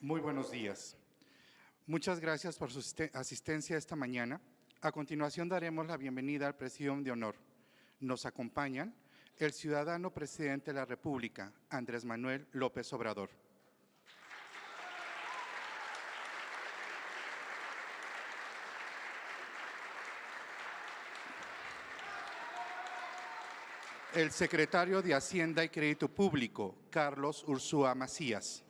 Muy buenos días. Muchas gracias por su asistencia esta mañana. A continuación daremos la bienvenida al Presidium de Honor. Nos acompañan el ciudadano presidente de la República, Andrés Manuel López Obrador. El secretario de Hacienda y Crédito Público, Carlos Ursúa Macías.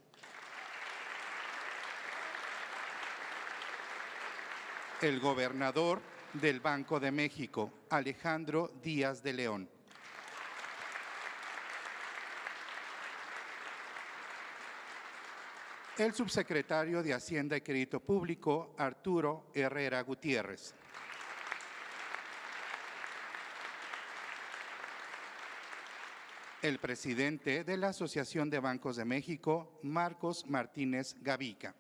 El gobernador del Banco de México, Alejandro Díaz de León. El subsecretario de Hacienda y Crédito Público, Arturo Herrera Gutiérrez. El presidente de la Asociación de Bancos de México, Marcos Martínez Gavica.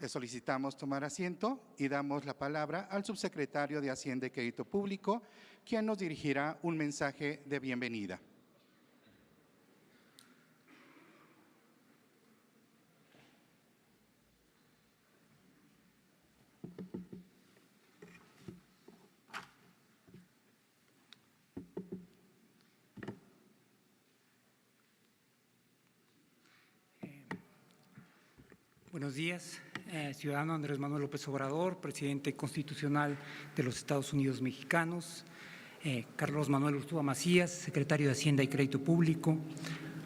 Le solicitamos tomar asiento y damos la palabra al subsecretario de Hacienda y Crédito Público, quien nos dirigirá un mensaje de bienvenida. Buenos días, ciudadano Andrés Manuel López Obrador, presidente constitucional de los Estados Unidos mexicanos, Carlos Manuel Ursúa Macías, secretario de Hacienda y Crédito Público,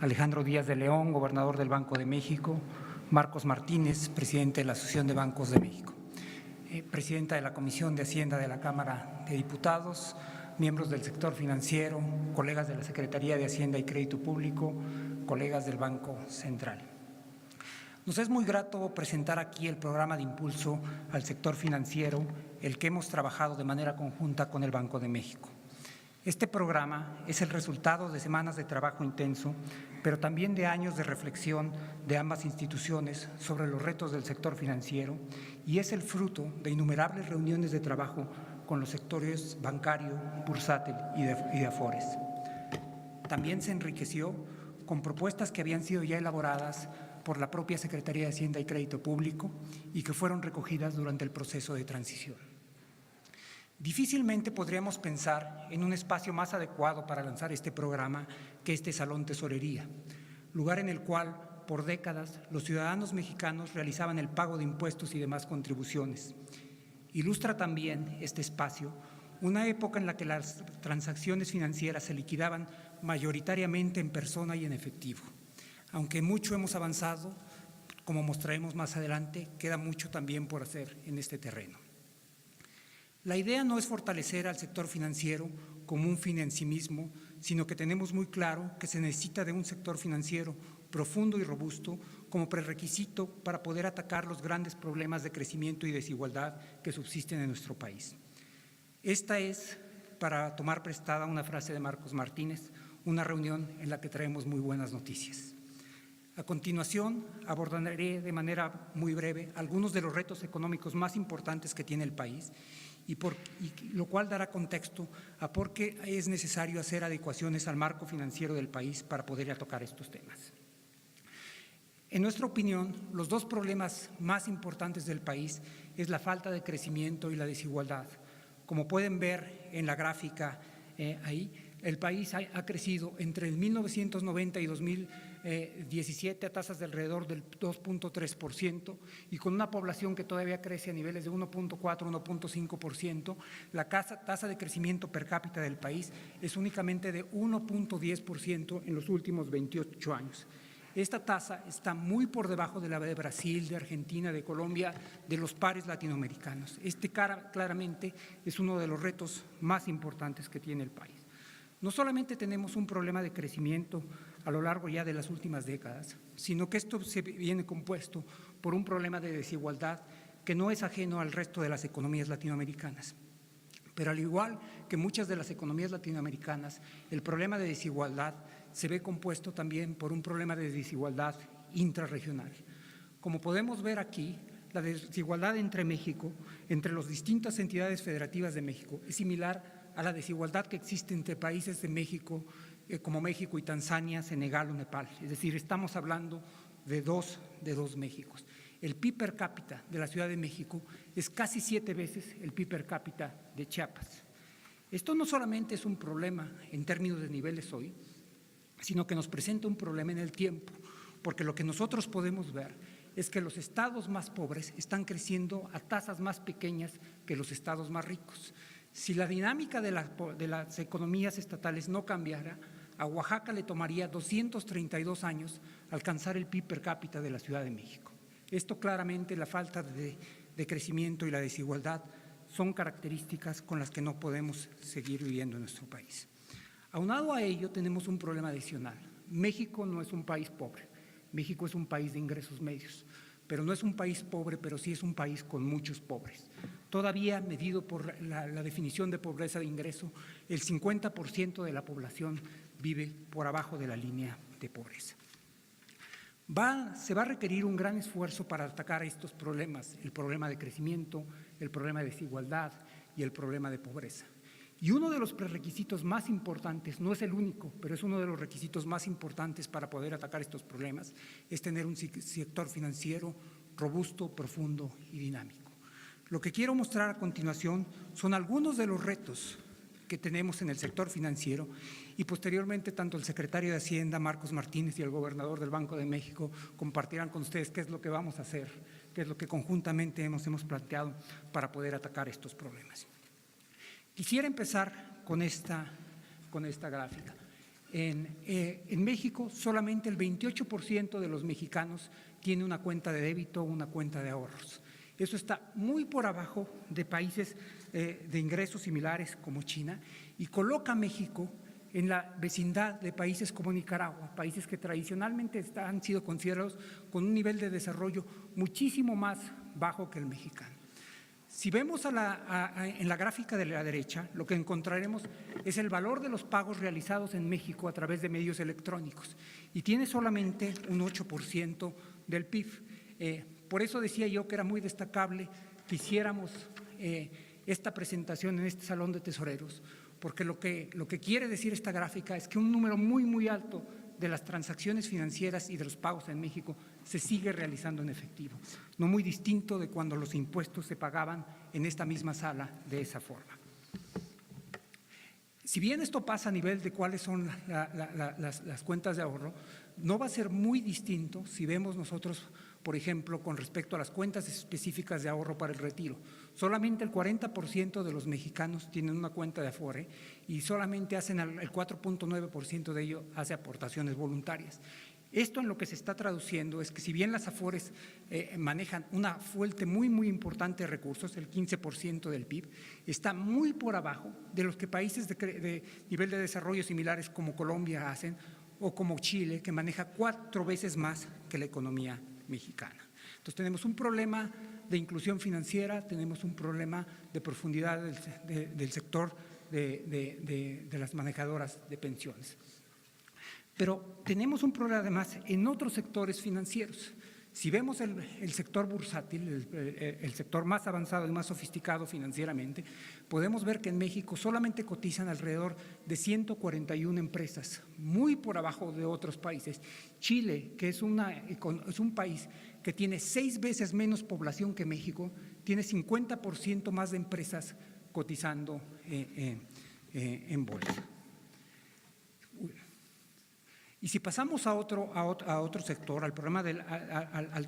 Alejandro Díaz de León, gobernador del Banco de México, Marcos Martínez, presidente de la Asociación de Bancos de México, presidenta de la Comisión de Hacienda de la Cámara de Diputados, miembros del sector financiero, colegas de la Secretaría de Hacienda y Crédito Público, colegas del Banco Central. Nos es muy grato presentar aquí el programa de impulso al sector financiero, el que hemos trabajado de manera conjunta con el Banco de México. Este programa es el resultado de semanas de trabajo intenso, pero también de años de reflexión de ambas instituciones sobre los retos del sector financiero y es el fruto de innumerables reuniones de trabajo con los sectores bancario, bursátil y de afores. También se enriqueció con propuestas que habían sido ya elaboradas por la propia Secretaría de Hacienda y Crédito Público y que fueron recogidas durante el proceso de transición. Difícilmente podríamos pensar en un espacio más adecuado para lanzar este programa que este Salón Tesorería, lugar en el cual por décadas los ciudadanos mexicanos realizaban el pago de impuestos y demás contribuciones. Ilustra también este espacio una época en la que las transacciones financieras se liquidaban mayoritariamente en persona y en efectivo. Aunque mucho hemos avanzado, como mostraremos más adelante, queda mucho también por hacer en este terreno. La idea no es fortalecer al sector financiero como un fin en sí mismo, sino que tenemos muy claro que se necesita de un sector financiero profundo y robusto como prerequisito para poder atacar los grandes problemas de crecimiento y desigualdad que subsisten en nuestro país. Esta es, para tomar prestada una frase de Marcos Martínez, una reunión en la que traemos muy buenas noticias. A continuación, abordaré de manera muy breve algunos de los retos económicos más importantes que tiene el país y lo cual dará contexto a por qué es necesario hacer adecuaciones al marco financiero del país para poder tocar estos temas. En nuestra opinión, los dos problemas más importantes del país es la falta de crecimiento y la desigualdad. Como pueden ver en la gráfica ahí, el país ha crecido entre el 1990 y 2017 a tasas de alrededor del 2.3% y con una población que todavía crece a niveles de 1.4, 1.5%, la tasa de crecimiento per cápita del país es únicamente de 1.10% en los últimos 28 años. Esta tasa está muy por debajo de la de Brasil, de Argentina, de Colombia, de los pares latinoamericanos. Este claramente es uno de los retos más importantes que tiene el país. No solamente tenemos un problema de crecimiento a lo largo ya de las últimas décadas, sino que esto se viene compuesto por un problema de desigualdad que no es ajeno al resto de las economías latinoamericanas. Pero al igual que muchas de las economías latinoamericanas, el problema de desigualdad se ve compuesto también por un problema de desigualdad intrarregional. Como podemos ver aquí, la desigualdad entre México, entre las distintas entidades federativas de México, es similar a la desigualdad que existe entre países de México, como México y Tanzania, Senegal o Nepal. Es decir, estamos hablando de dos Méxicos. El PIB per cápita de la Ciudad de México es casi 7 veces el PIB per cápita de Chiapas. Esto no solamente es un problema en términos de niveles hoy, sino que nos presenta un problema en el tiempo, porque lo que nosotros podemos ver es que los estados más pobres están creciendo a tasas más pequeñas que los estados más ricos. Si la dinámica de las economías estatales no cambiara, a Oaxaca le tomaría 232 años alcanzar el PIB per cápita de la Ciudad de México. Esto claramente, la falta de crecimiento y la desigualdad son características con las que no podemos seguir viviendo en nuestro país. Aunado a ello, tenemos un problema adicional. México no es un país pobre, México es un país de ingresos medios, pero no es un país pobre, pero sí es un país con muchos pobres. Todavía, medido por la definición de pobreza de ingreso, el 50% de la población vive por abajo de la línea de pobreza. Se va a requerir un gran esfuerzo para atacar estos problemas, el problema de crecimiento, el problema de desigualdad y el problema de pobreza. Y uno de los prerequisitos más importantes, no es el único, pero es uno de los requisitos más importantes para poder atacar estos problemas, es tener un sector financiero robusto, profundo y dinámico. Lo que quiero mostrar a continuación son algunos de los retos que tenemos en el sector financiero y posteriormente tanto el secretario de Hacienda, Marcos Martínez, y el gobernador del Banco de México compartirán con ustedes qué es lo que vamos a hacer, qué es lo que conjuntamente hemos planteado para poder atacar estos problemas. Quisiera empezar con esta gráfica. En México, solamente el 28% de los mexicanos tiene una cuenta de débito o una cuenta de ahorros. Eso está muy por abajo de países de ingresos similares como China y coloca a México en la vecindad de países como Nicaragua, países que tradicionalmente han sido considerados con un nivel de desarrollo muchísimo más bajo que el mexicano. Si vemos en la gráfica de la derecha, lo que encontraremos es el valor de los pagos realizados en México a través de medios electrónicos y tiene solamente un 8% del PIB. Por eso decía yo que era muy destacable que hiciéramos esta presentación en este Salón de Tesoreros, porque lo que quiere decir esta gráfica es que un número muy, muy alto de las transacciones financieras y de los pagos en México se sigue realizando en efectivo, no muy distinto de cuando los impuestos se pagaban en esta misma sala de esa forma. Si bien esto pasa a nivel de cuáles son las cuentas de ahorro, no va a ser muy distinto si vemos nosotros, por ejemplo, con respecto a las cuentas específicas de ahorro para el retiro. Solamente el 40% de los mexicanos tienen una cuenta de Afore y solamente hacen el 4.9% de ello hace aportaciones voluntarias. Esto en lo que se está traduciendo es que si bien las Afores manejan una fuente muy, muy importante de recursos, el 15% del PIB, está muy por abajo de los que países de nivel de desarrollo similares como Colombia hacen o como Chile, que maneja 4 veces más que la economía mexicana. Entonces tenemos un problema de inclusión financiera, tenemos un problema de profundidad del sector de las manejadoras de pensiones. Pero tenemos un problema además en otros sectores financieros. Si vemos el sector bursátil, el sector más avanzado y más sofisticado financieramente, podemos ver que en México solamente cotizan alrededor de 141 empresas, muy por abajo de otros países. Chile, que es un país que tiene 6 veces menos población que México, tiene 50% más de empresas cotizando en bolsa. Y si pasamos a otro sector, al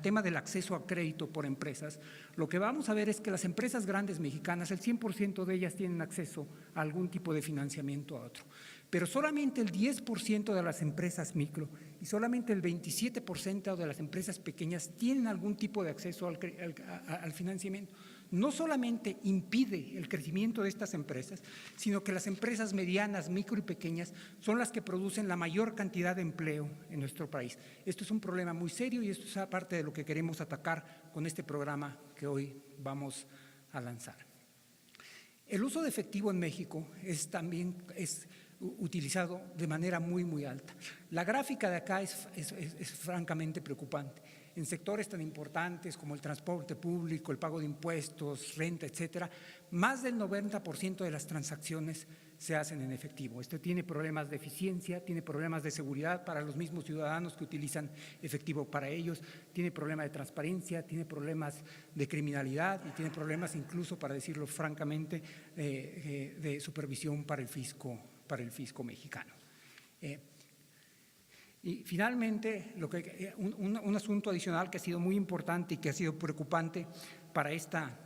tema del acceso a crédito por empresas, lo que vamos a ver es que las empresas grandes mexicanas, el 100% de ellas tienen acceso a algún tipo de financiamiento a otro, pero solamente el 10% de las empresas micro y solamente el 27% de las empresas pequeñas tienen algún tipo de acceso al financiamiento. No solamente impide el crecimiento de estas empresas, sino que las empresas medianas, micro y pequeñas son las que producen la mayor cantidad de empleo en nuestro país. Esto es un problema muy serio y esto es parte de lo que queremos atacar con este programa que hoy vamos a lanzar. El uso de efectivo en México es utilizado de manera muy, muy alta. La gráfica de acá es francamente preocupante. En sectores tan importantes como el transporte público, el pago de impuestos, renta, etcétera, más del 90% de las transacciones se hacen en efectivo. Esto tiene problemas de eficiencia, tiene problemas de seguridad para los mismos ciudadanos que utilizan efectivo para ellos, tiene problemas de transparencia, tiene problemas de criminalidad y tiene problemas incluso, para decirlo francamente, de supervisión para el fisco mexicano. Y finalmente, un asunto adicional que ha sido muy importante y que ha sido preocupante para esta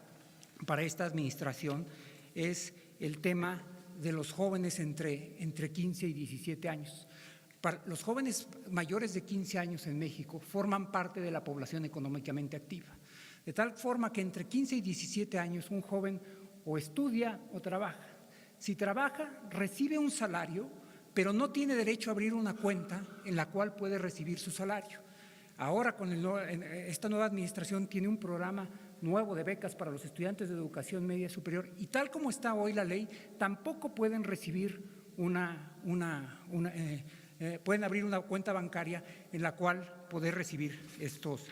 administración es el tema de los jóvenes entre 15 y 17 años. Los jóvenes mayores de 15 años en México forman parte de la población económicamente activa, de tal forma que entre 15 y 17 años un joven o estudia o trabaja. Si trabaja, recibe un salario, pero no tiene derecho a abrir una cuenta en la cual puede recibir su salario. Ahora, esta nueva administración tiene un programa nuevo de becas para los estudiantes de educación media superior y tal como está hoy la ley, tampoco pueden recibir pueden abrir una cuenta bancaria en la cual poder recibir estos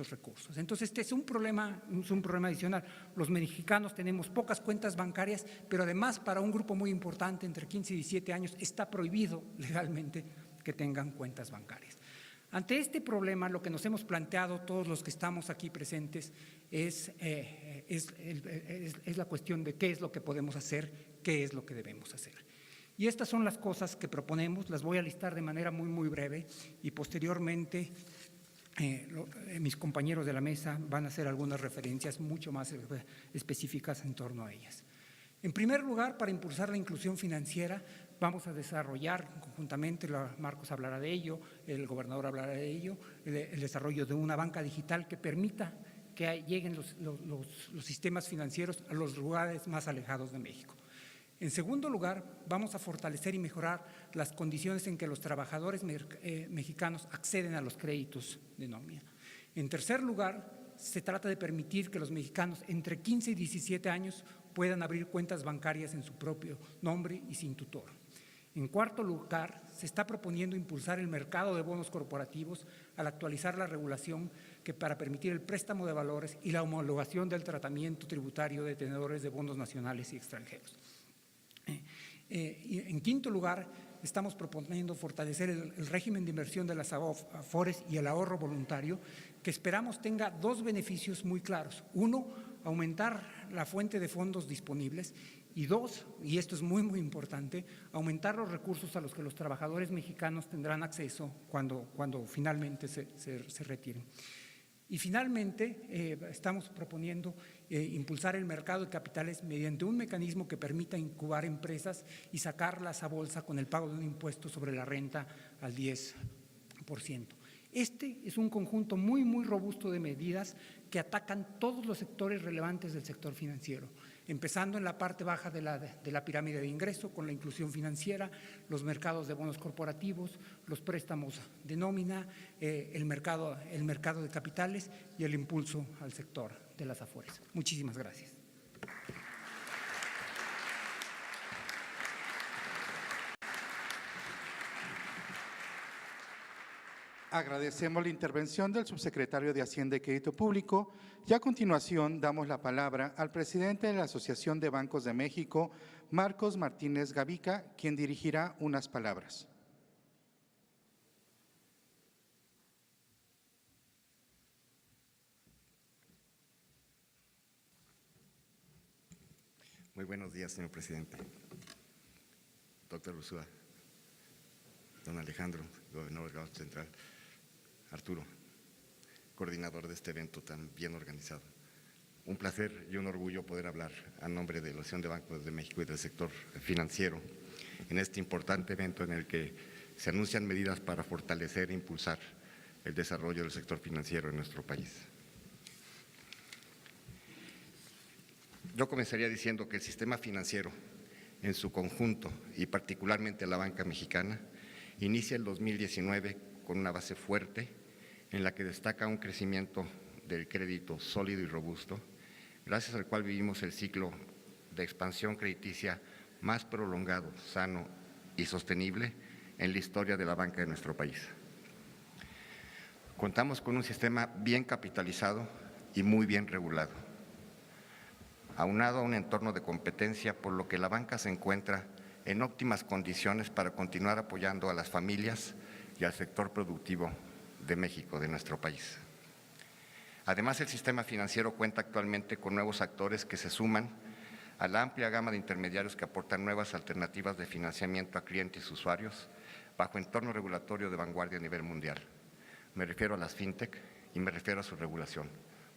recursos. Entonces, este es un problema adicional. Los mexicanos tenemos pocas cuentas bancarias, pero además para un grupo muy importante, entre 15 y 17 años, está prohibido legalmente que tengan cuentas bancarias. Ante este problema, lo que nos hemos planteado todos los que estamos aquí presentes es la cuestión de qué es lo que podemos hacer, qué es lo que debemos hacer. Y estas son las cosas que proponemos, las voy a listar de manera muy, muy breve y posteriormente mis compañeros de la mesa van a hacer algunas referencias mucho más específicas en torno a ellas. En primer lugar, para impulsar la inclusión financiera, vamos a desarrollar conjuntamente, Marcos hablará de ello, el gobernador hablará de ello, el desarrollo de una banca digital que permita que lleguen los sistemas financieros a los lugares más alejados de México. En segundo lugar, vamos a fortalecer y mejorar las condiciones en que los trabajadores mexicanos acceden a los créditos de nómina. En tercer lugar, se trata de permitir que los mexicanos entre 15 y 17 años puedan abrir cuentas bancarias en su propio nombre y sin tutor. En cuarto lugar, se está proponiendo impulsar el mercado de bonos corporativos al actualizar la regulación para permitir el préstamo de valores y la homologación del tratamiento tributario de tenedores de bonos nacionales y extranjeros. Y en quinto lugar, estamos proponiendo fortalecer el régimen de inversión de las AFORES y el ahorro voluntario, que esperamos tenga dos beneficios muy claros. Uno, aumentar la fuente de fondos disponibles y dos, y esto es muy, muy importante, aumentar los recursos a los que los trabajadores mexicanos tendrán acceso cuando finalmente se retiren. Y finalmente, estamos proponiendo impulsar el mercado de capitales mediante un mecanismo que permita incubar empresas y sacarlas a bolsa con el pago de un impuesto sobre la renta al 10%. Este es un conjunto muy, muy robusto de medidas que atacan todos los sectores relevantes del sector financiero, empezando en la parte baja de la pirámide de ingreso con la inclusión financiera, los mercados de bonos corporativos, los préstamos de nómina, el mercado de capitales y el impulso al sector de las AFORES. Muchísimas gracias. Agradecemos la intervención del subsecretario de Hacienda y Crédito Público y a continuación damos la palabra al presidente de la Asociación de Bancos de México, Marcos Martínez Gavica, quien dirigirá unas palabras. Muy buenos días, señor presidente. Doctor Ursúa, don Alejandro, gobernador del Banco Central, Arturo, coordinador de este evento tan bien organizado. Un placer y un orgullo poder hablar a nombre de la Asociación de Bancos de México y del sector financiero en este importante evento en el que se anuncian medidas para fortalecer e impulsar el desarrollo del sector financiero en nuestro país. Yo comenzaría diciendo que el sistema financiero en su conjunto y particularmente la banca mexicana inicia el 2019 con una base fuerte en la que destaca un crecimiento del crédito sólido y robusto, gracias al cual vivimos el ciclo de expansión crediticia más prolongado, sano y sostenible en la historia de la banca de nuestro país. Contamos con un sistema bien capitalizado y muy bien regulado, aunado a un entorno de competencia, por lo que la banca se encuentra en óptimas condiciones para continuar apoyando a las familias y al sector productivo de México, de nuestro país. Además, el sistema financiero cuenta actualmente con nuevos actores que se suman a la amplia gama de intermediarios que aportan nuevas alternativas de financiamiento a clientes y usuarios bajo entorno regulatorio de vanguardia a nivel mundial. Me refiero a las fintech y me refiero a su regulación.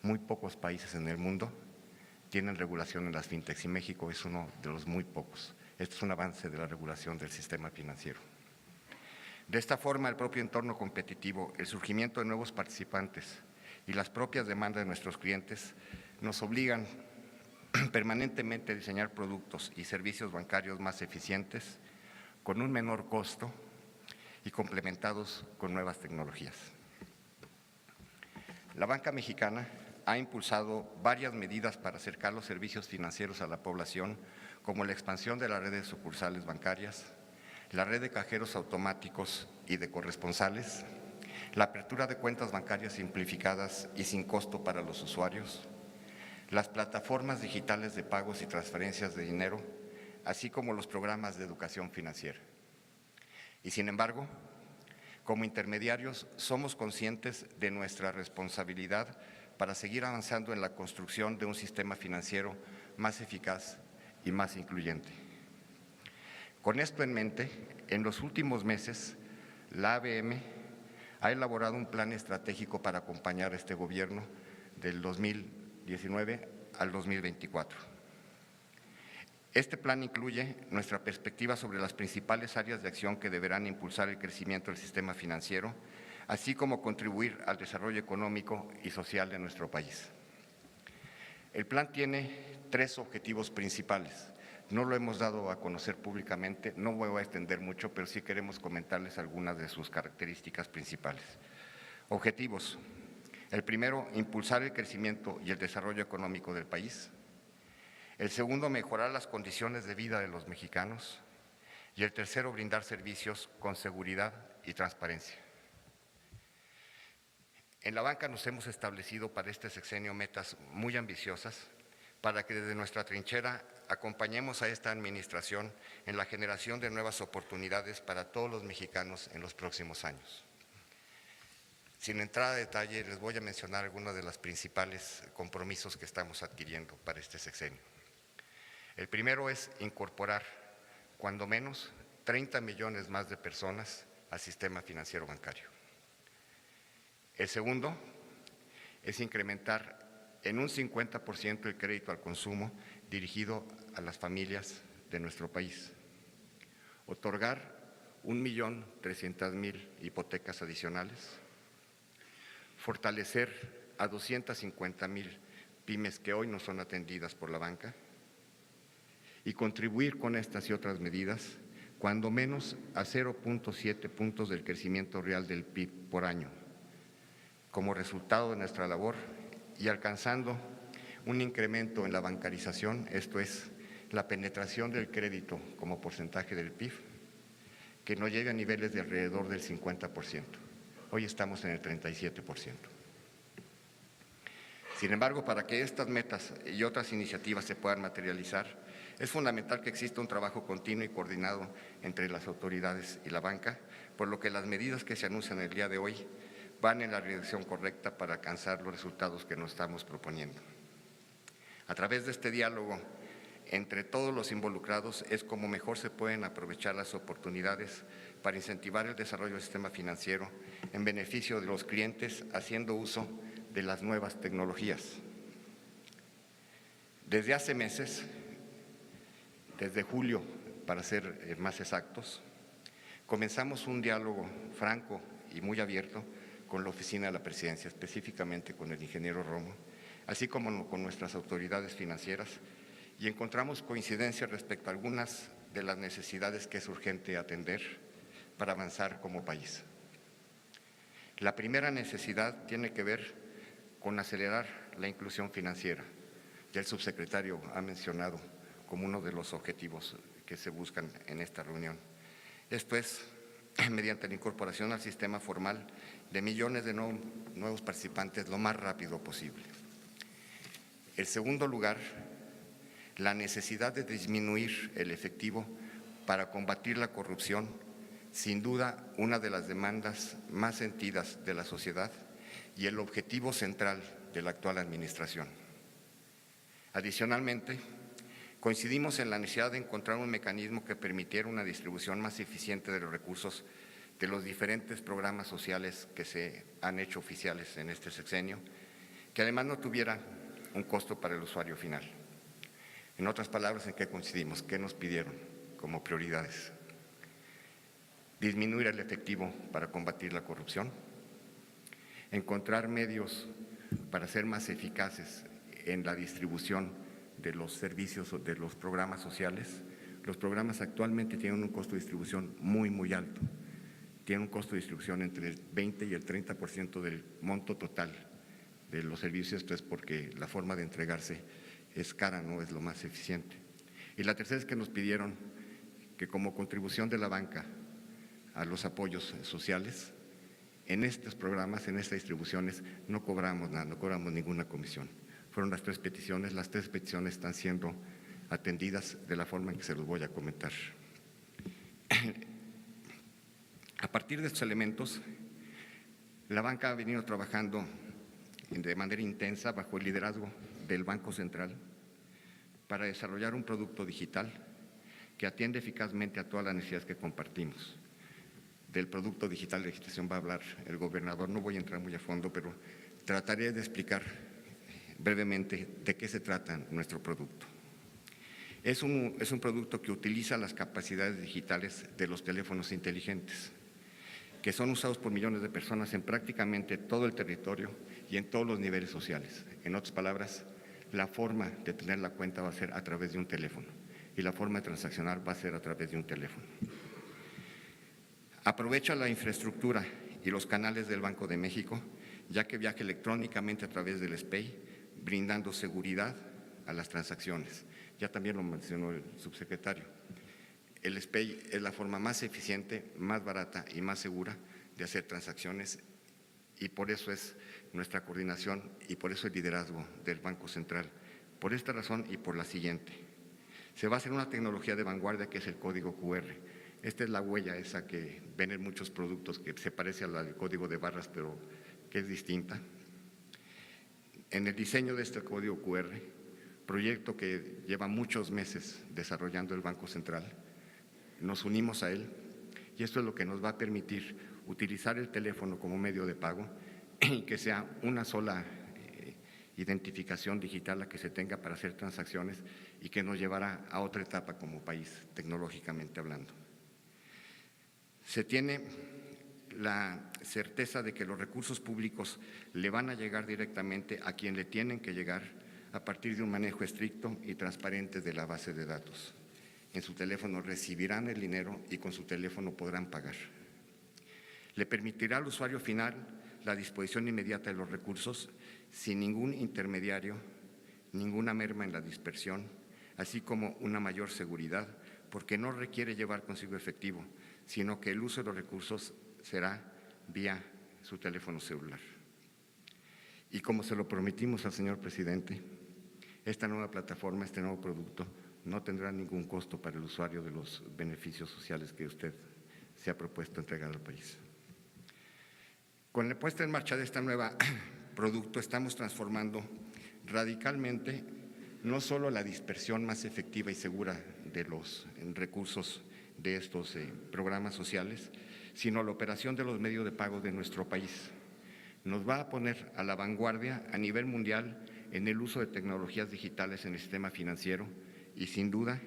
Muy pocos países en el mundo tienen regulación en las fintechs y México es uno de los muy pocos. Esto es un avance de la regulación del sistema financiero. De esta forma, el propio entorno competitivo, el surgimiento de nuevos participantes y las propias demandas de nuestros clientes nos obligan permanentemente a diseñar productos y servicios bancarios más eficientes, con un menor costo y complementados con nuevas tecnologías. La banca mexicana ha impulsado varias medidas para acercar los servicios financieros a la población, como la expansión de la red de sucursales bancarias, la red de cajeros automáticos y de corresponsales, la apertura de cuentas bancarias simplificadas y sin costo para los usuarios, las plataformas digitales de pagos y transferencias de dinero, así como los programas de educación financiera. Y sin embargo, como intermediarios, somos conscientes de nuestra responsabilidad para seguir avanzando en la construcción de un sistema financiero más eficaz y más incluyente. Con esto en mente, en los últimos meses, la ABM ha elaborado un plan estratégico para acompañar a este gobierno del 2019 al 2024. Este plan incluye nuestra perspectiva sobre las principales áreas de acción que deberán impulsar el crecimiento del sistema financiero, así como contribuir al desarrollo económico y social de nuestro país. El plan tiene 3 objetivos principales. No lo hemos dado a conocer públicamente, no me voy a extender mucho, pero sí queremos comentarles algunas de sus características principales. Objetivos. El primero, impulsar el crecimiento y el desarrollo económico del país. El segundo, mejorar las condiciones de vida de los mexicanos. Y el tercero, brindar servicios con seguridad y transparencia. En la banca nos hemos establecido para este sexenio metas muy ambiciosas para que desde nuestra trinchera acompañemos a esta administración en la generación de nuevas oportunidades para todos los mexicanos en los próximos años. Sin entrar a detalle, les voy a mencionar algunos de los principales compromisos que estamos adquiriendo para este sexenio. El primero es incorporar, cuando menos, 30 millones más de personas al sistema financiero bancario. El segundo es incrementar en un 50% el crédito al consumo dirigido a las familias de nuestro país. Otorgar 1.300.000 hipotecas adicionales. Fortalecer a 250.000 pymes que hoy no son atendidas por la banca. Y contribuir con estas y otras medidas, cuando menos a 0.7 puntos del crecimiento real del PIB por año, como resultado de nuestra labor y alcanzando un incremento en la bancarización, esto es, la penetración del crédito como porcentaje del PIB, que no llegue a niveles de alrededor del 50%. Hoy estamos en el 37%. Sin embargo, para que estas metas y otras iniciativas se puedan materializar, es fundamental que exista un trabajo continuo y coordinado entre las autoridades y la banca, por lo que las medidas que se anuncian el día de hoy van en la dirección correcta para alcanzar los resultados que nos estamos proponiendo. A través de este diálogo entre todos los involucrados es como mejor se pueden aprovechar las oportunidades para incentivar el desarrollo del sistema financiero en beneficio de los clientes, haciendo uso de las nuevas tecnologías. Desde hace meses, desde julio, para ser más exactos, comenzamos un diálogo franco y muy abierto con la Oficina de la Presidencia, específicamente con el ingeniero Romo, así como con nuestras autoridades financieras, y encontramos coincidencias respecto a algunas de las necesidades que es urgente atender para avanzar como país. La primera necesidad tiene que ver con acelerar la inclusión financiera. Ya el subsecretario ha mencionado como uno de los objetivos que se buscan en esta reunión. Esto es mediante la incorporación al sistema formal de millones de nuevos participantes lo más rápido posible. En segundo lugar, la necesidad de disminuir el efectivo para combatir la corrupción, sin duda una de las demandas más sentidas de la sociedad y el objetivo central de la actual administración. Adicionalmente, coincidimos en la necesidad de encontrar un mecanismo que permitiera una distribución más eficiente de los recursos de los diferentes programas sociales que se han hecho oficiales en este sexenio, que además no tuviera un costo para el usuario final. En otras palabras, ¿en qué coincidimos? ¿Qué nos pidieron como prioridades? Disminuir el efectivo para combatir la corrupción, encontrar medios para ser más eficaces en la distribución de los servicios o de los programas sociales. Los programas actualmente tienen un costo de distribución muy alto. Tienen un costo de distribución entre el 20 y el 30% del monto total de los servicios. Esto es porque la forma de entregarse es cara, no es lo más eficiente. Y la tercera es que nos pidieron que como contribución de la banca a los apoyos sociales, en estos programas, en estas distribuciones, no cobramos nada, no cobramos ninguna comisión. Fueron las tres peticiones están siendo atendidas de la forma en que se los voy a comentar. A partir de estos elementos, la banca ha venido trabajando de manera intensa bajo el liderazgo del Banco Central para desarrollar un producto digital que atiende eficazmente a todas las necesidades que compartimos. Del producto digital de legislación va a hablar el gobernador, no voy a entrar muy a fondo, pero trataré de explicar brevemente de qué se trata nuestro producto. Es un producto que utiliza las capacidades digitales de los teléfonos inteligentes, que son usados por millones de personas en prácticamente todo el territorio y en todos los niveles sociales. En otras palabras, la forma de tener la cuenta va a ser a través de un teléfono y la forma de transaccionar va a ser a través de un teléfono. Aprovecha la infraestructura y los canales del Banco de México, ya que viaja electrónicamente a través del SPEI, brindando seguridad a las transacciones. Ya también lo mencionó el subsecretario. El SPEI es la forma más eficiente, más barata y más segura de hacer transacciones y por eso es nuestra coordinación y por eso el liderazgo del Banco Central. Por esta razón y por la siguiente. Se basa en una tecnología de vanguardia que es el código QR. Esta es la huella esa que ven en muchos productos que se parece a la del código de barras, pero que es distinta. En el diseño de este código QR, proyecto que lleva muchos meses desarrollando el Banco Central, nos unimos a él y esto es lo que nos va a permitir utilizar el teléfono como medio de pago y que sea una sola identificación digital la que se tenga para hacer transacciones y que nos llevará a otra etapa como país, tecnológicamente hablando. Se tiene la certeza de que los recursos públicos le van a llegar directamente a quien le tienen que llegar a partir de un manejo estricto y transparente de la base de datos. En su teléfono recibirán el dinero y con su teléfono podrán pagar. Le permitirá al usuario final la disposición inmediata de los recursos sin ningún intermediario, ninguna merma en la dispersión, así como una mayor seguridad, porque no requiere llevar consigo efectivo, sino que el uso de los recursos será vía su teléfono celular. Y como se lo prometimos al señor presidente, esta nueva plataforma, este nuevo producto, no tendrá ningún costo para el usuario de los beneficios sociales que usted se ha propuesto entregar al país. Con la puesta en marcha de este nuevo producto estamos transformando radicalmente no solo la dispersión más efectiva y segura de los recursos de estos programas sociales, sino la operación de los medios de pago de nuestro país. Nos va a poner a la vanguardia a nivel mundial en el uso de tecnologías digitales en el sistema financiero y sin duda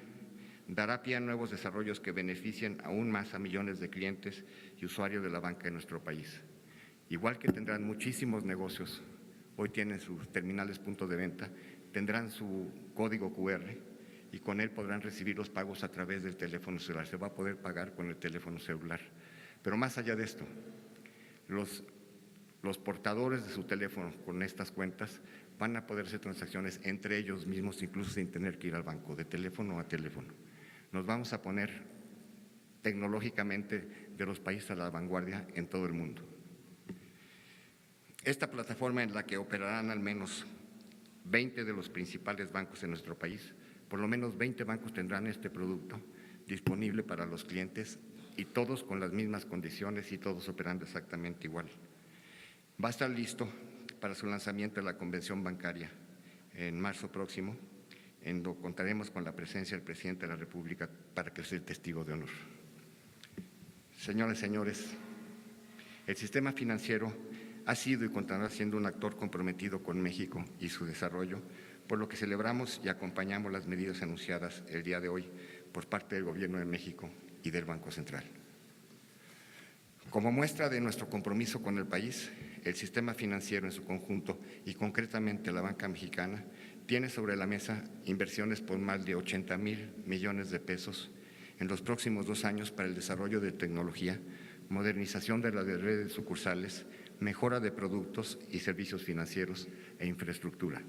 dará pie a nuevos desarrollos que beneficien aún más a millones de clientes y usuarios de la banca de nuestro país. Igual que tendrán muchísimos negocios, hoy tienen sus terminales punto de venta, tendrán su código QR y con él podrán recibir los pagos a través del teléfono celular. Se va a poder pagar con el teléfono celular. Pero más allá de esto, los portadores de su teléfono con estas cuentas van a poder hacer transacciones entre ellos mismos, incluso sin tener que ir al banco, de teléfono a teléfono. Nos vamos a poner tecnológicamente de los países a la vanguardia en todo el mundo. Esta plataforma en la que operarán al menos 20 de los principales bancos en nuestro país, por lo menos 20 bancos tendrán este producto disponible para los clientes y todos con las mismas condiciones y todos operando exactamente igual. Va a estar listo para su lanzamiento en la convención bancaria en marzo próximo, en donde contaremos con la presencia del presidente de la República para que sea el testigo de honor. Señoras y señores, el sistema financiero ha sido y continuará siendo un actor comprometido con México y su desarrollo, por lo que celebramos y acompañamos las medidas anunciadas el día de hoy por parte del Gobierno de México y del Banco Central. Como muestra de nuestro compromiso con el país, el sistema financiero en su conjunto y concretamente la banca mexicana tiene sobre la mesa inversiones por más de 80,000 millones de pesos en los próximos 2 años para el desarrollo de tecnología, modernización de las redes sucursales, mejora de productos y servicios financieros e infraestructura.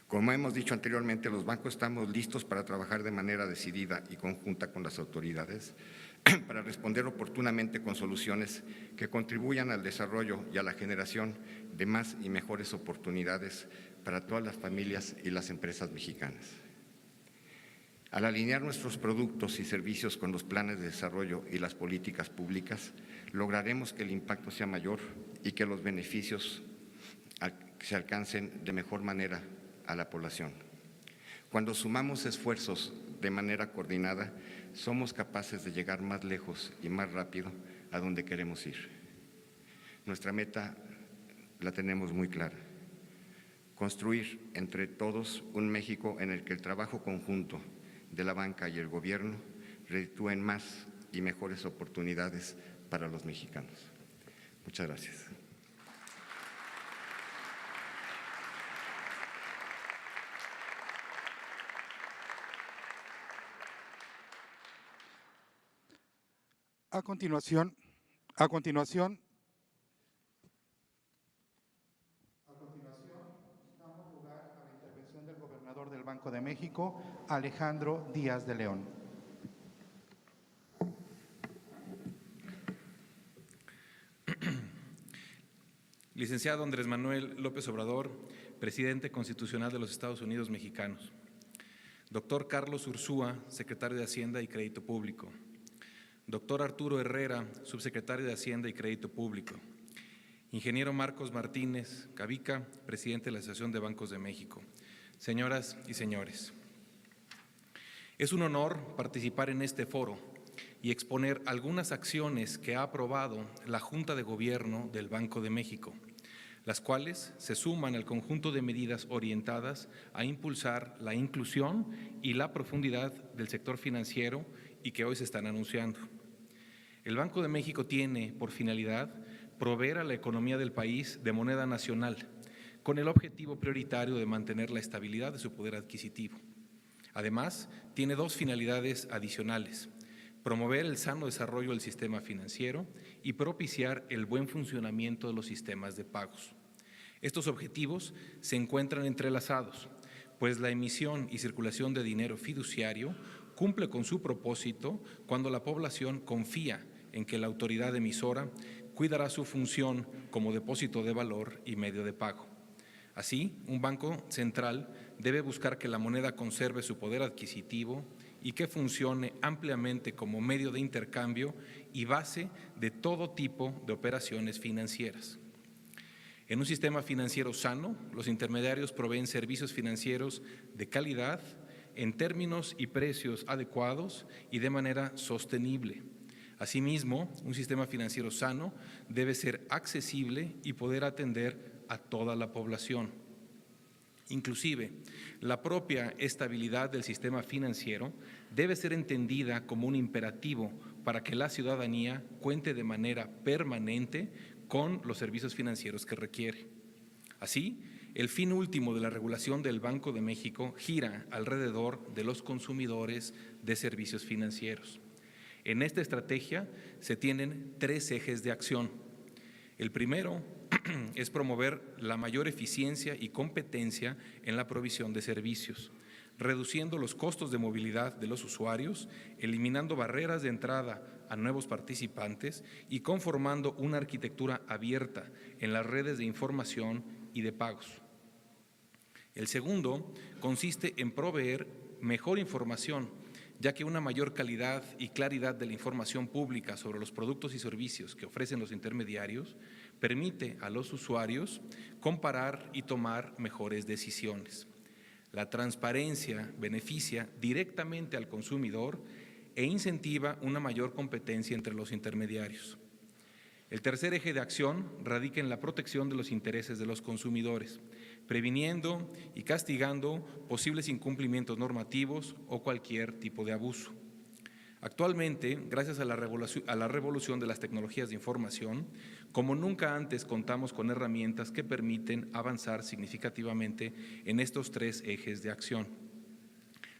Como hemos dicho anteriormente, los bancos estamos listos para trabajar de manera decidida y conjunta con las autoridades para responder oportunamente con soluciones que contribuyan al desarrollo y a la generación de más y mejores oportunidades para todas las familias y las empresas mexicanas. Al alinear nuestros productos y servicios con los planes de desarrollo y las políticas públicas, lograremos que el impacto sea mayor y que los beneficios se alcancen de mejor manera a la población. Cuando sumamos esfuerzos de manera coordinada, somos capaces de llegar más lejos y más rápido a donde queremos ir. Nuestra meta la tenemos muy clara: construir entre todos un México en el que el trabajo conjunto de la banca y el gobierno reditúen más y mejores oportunidades para los mexicanos. Muchas gracias. A continuación, damos lugar a la intervención del gobernador del Banco de México, Alejandro Díaz de León. Licenciado Andrés Manuel López Obrador, presidente constitucional de los Estados Unidos mexicanos. Doctor Carlos Ursúa, secretario de Hacienda y Crédito Público. Doctor Arturo Herrera, subsecretario de Hacienda y Crédito Público. Ingeniero Marcos Martínez Cavica, presidente de la Asociación de Bancos de México. Señoras y señores, es un honor participar en este foro y exponer algunas acciones que ha aprobado la Junta de Gobierno del Banco de México, las cuales se suman al conjunto de medidas orientadas a impulsar la inclusión y la profundidad del sector financiero y que hoy se están anunciando. El Banco de México tiene por finalidad proveer a la economía del país de moneda nacional, con el objetivo prioritario de mantener la estabilidad de su poder adquisitivo. Además, tiene 2 finalidades adicionales: promover el sano desarrollo del sistema financiero y propiciar el buen funcionamiento de los sistemas de pagos. Estos objetivos se encuentran entrelazados, pues la emisión y circulación de dinero fiduciario cumple con su propósito cuando la población confía en que la autoridad emisora cuidará su función como depósito de valor y medio de pago. Así, un banco central debe buscar que la moneda conserve su poder adquisitivo y que funcione ampliamente como medio de intercambio y base de todo tipo de operaciones financieras. En un sistema financiero sano, los intermediarios proveen servicios financieros de calidad, en términos y precios adecuados y de manera sostenible. Asimismo, un sistema financiero sano debe ser accesible y poder atender a toda la población. Inclusive, la propia estabilidad del sistema financiero debe ser entendida como un imperativo para que la ciudadanía cuente de manera permanente con los servicios financieros que requiere. Así, el fin último de la regulación del Banco de México gira alrededor de los consumidores de servicios financieros. En esta estrategia se tienen 3 ejes de acción. El primero es promover la mayor eficiencia y competencia en la provisión de servicios, reduciendo los costos de movilidad de los usuarios, eliminando barreras de entrada a nuevos participantes y conformando una arquitectura abierta en las redes de información y de pagos. El segundo consiste en proveer mejor información, ya que una mayor calidad y claridad de la información pública sobre los productos y servicios que ofrecen los intermediarios permite a los usuarios comparar y tomar mejores decisiones. La transparencia beneficia directamente al consumidor e incentiva una mayor competencia entre los intermediarios. El tercer eje de acción radica en la protección de los intereses de los consumidores, previniendo y castigando posibles incumplimientos normativos o cualquier tipo de abuso. Actualmente, gracias a la revolución de las tecnologías de información, como nunca antes contamos con herramientas que permiten avanzar significativamente en estos tres ejes de acción.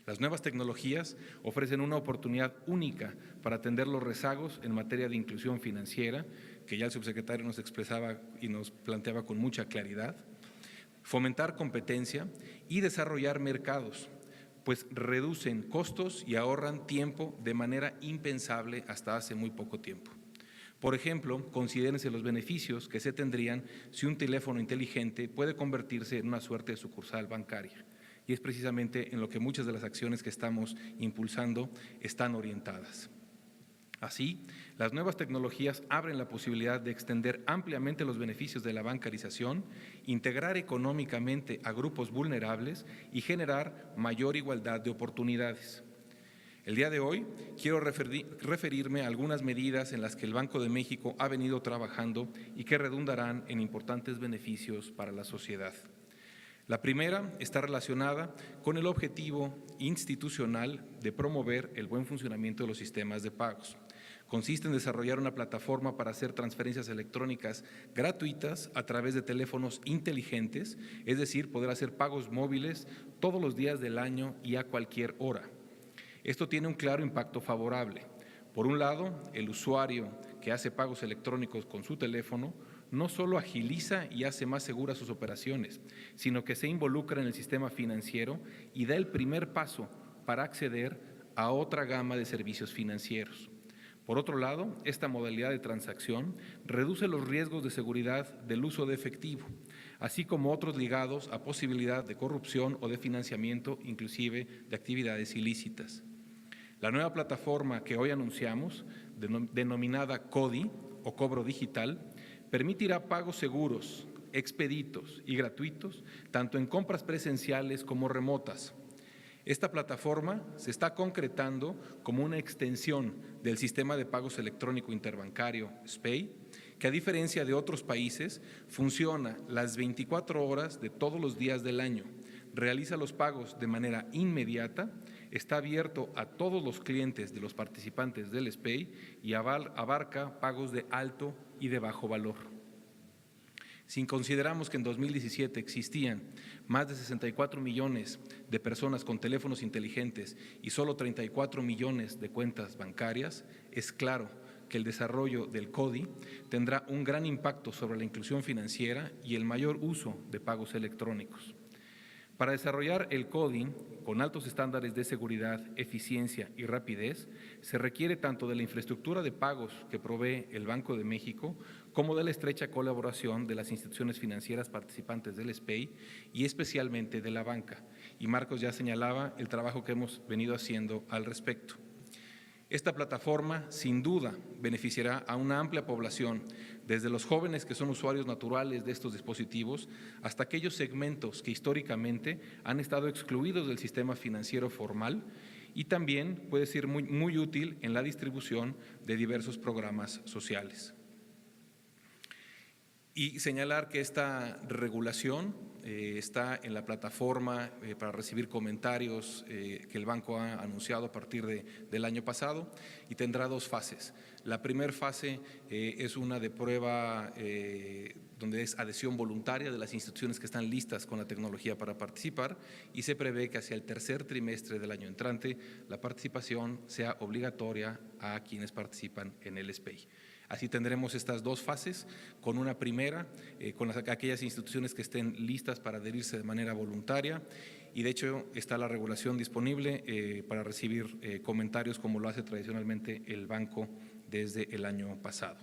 Las nuevas tecnologías ofrecen una oportunidad única para atender los rezagos en materia de inclusión financiera, que ya el subsecretario nos expresaba y nos planteaba con mucha claridad, fomentar competencia y desarrollar mercados, pues reducen costos y ahorran tiempo de manera impensable hasta hace muy poco tiempo. Por ejemplo, considérense los beneficios que se tendrían si un teléfono inteligente puede convertirse en una suerte de sucursal bancaria. Y es precisamente en lo que muchas de las acciones que estamos impulsando están orientadas. Así, las nuevas tecnologías abren la posibilidad de extender ampliamente los beneficios de la bancarización, integrar económicamente a grupos vulnerables y generar mayor igualdad de oportunidades. El día de hoy quiero referirme a algunas medidas en las que el Banco de México ha venido trabajando y que redundarán en importantes beneficios para la sociedad. La primera está relacionada con el objetivo institucional de promover el buen funcionamiento de los sistemas de pagos. Consiste en desarrollar una plataforma para hacer transferencias electrónicas gratuitas a través de teléfonos inteligentes, es decir, poder hacer pagos móviles todos los días del año y a cualquier hora. Esto tiene un claro impacto favorable. Por un lado, el usuario que hace pagos electrónicos con su teléfono no solo agiliza y hace más seguras sus operaciones, sino que se involucra en el sistema financiero y da el primer paso para acceder a otra gama de servicios financieros. Por otro lado, esta modalidad de transacción reduce los riesgos de seguridad del uso de efectivo, así como otros ligados a posibilidad de corrupción o de financiamiento, inclusive de actividades ilícitas. La nueva plataforma que hoy anunciamos, denominada CODI o Cobro Digital, permitirá pagos seguros, expeditos y gratuitos, tanto en compras presenciales como remotas. Esta plataforma se está concretando como una extensión del sistema de pagos electrónico interbancario SPEI, que a diferencia de otros países, funciona las 24 horas de todos los días del año, realiza los pagos de manera inmediata, está abierto a todos los clientes de los participantes del SPEI y abarca pagos de alto y de bajo valor. Si consideramos que en 2017 existían más de 64 millones de personas con teléfonos inteligentes y solo 34 millones de cuentas bancarias, es claro que el desarrollo del CODI tendrá un gran impacto sobre la inclusión financiera y el mayor uso de pagos electrónicos. Para desarrollar el CODI con altos estándares de seguridad, eficiencia y rapidez, se requiere tanto de la infraestructura de pagos que provee el Banco de México como de la estrecha colaboración de las instituciones financieras participantes del SPEI y especialmente de la banca. Y Marcos ya señalaba el trabajo que hemos venido haciendo al respecto. Esta plataforma, sin duda, beneficiará a una amplia población, desde los jóvenes que son usuarios naturales de estos dispositivos hasta aquellos segmentos que históricamente han estado excluidos del sistema financiero formal y también puede ser muy útil en la distribución de diversos programas sociales. Y señalar que esta regulación está en la plataforma para recibir comentarios que el banco ha anunciado a partir del año pasado y tendrá dos fases. La primera fase es una de prueba donde es adhesión voluntaria de las instituciones que están listas con la tecnología para participar y se prevé que hacia el tercer trimestre del año entrante la participación sea obligatoria a quienes participan en el SPEI. Así tendremos estas dos fases, con una primera, con aquellas instituciones que estén listas para adherirse de manera voluntaria, y de hecho está la regulación disponible para recibir comentarios como lo hace tradicionalmente el banco desde el año pasado.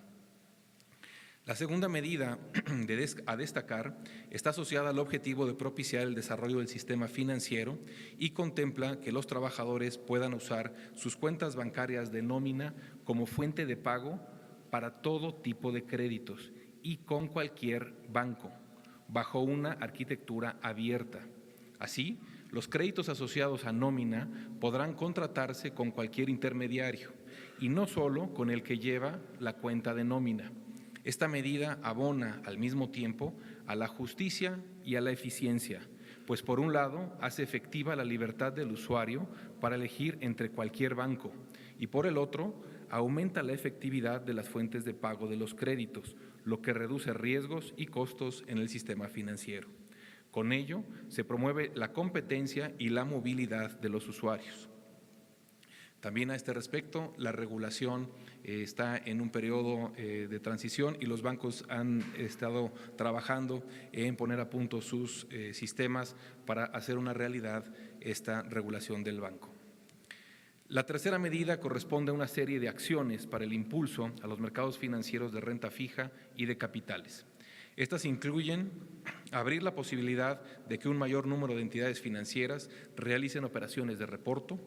La segunda medida a destacar está asociada al objetivo de propiciar el desarrollo del sistema financiero y contempla que los trabajadores puedan usar sus cuentas bancarias de nómina como fuente de pago para todo tipo de créditos y con cualquier banco, bajo una arquitectura abierta. Así, los créditos asociados a nómina podrán contratarse con cualquier intermediario y no solo con el que lleva la cuenta de nómina. Esta medida abona al mismo tiempo a la justicia y a la eficiencia, pues por un lado hace efectiva la libertad del usuario para elegir entre cualquier banco y por el otro aumenta la efectividad de las fuentes de pago de los créditos, lo que reduce riesgos y costos en el sistema financiero. Con ello se promueve la competencia y la movilidad de los usuarios. También a este respecto, la regulación está en un periodo de transición y los bancos han estado trabajando en poner a punto sus sistemas para hacer una realidad esta regulación del banco. La tercera medida corresponde a una serie de acciones para el impulso a los mercados financieros de renta fija y de capitales. Estas incluyen abrir la posibilidad de que un mayor número de entidades financieras realicen operaciones de reporto,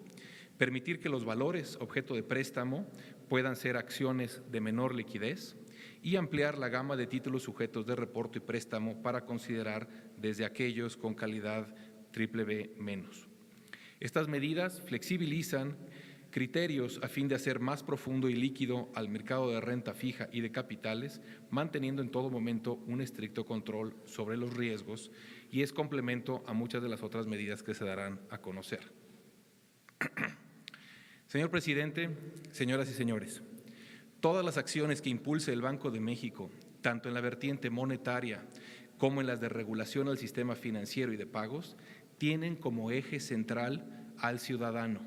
permitir que los valores objeto de préstamo puedan ser acciones de menor liquidez y ampliar la gama de títulos sujetos de reporto y préstamo para considerar desde aquellos con calidad BBB-. Estas medidas flexibilizan criterios a fin de hacer más profundo y líquido al mercado de renta fija y de capitales, manteniendo en todo momento un estricto control sobre los riesgos y es complemento a muchas de las otras medidas que se darán a conocer. Señor presidente, señoras y señores, todas las acciones que impulse el Banco de México, tanto en la vertiente monetaria como en las de regulación al sistema financiero y de pagos, tienen como eje central al ciudadano.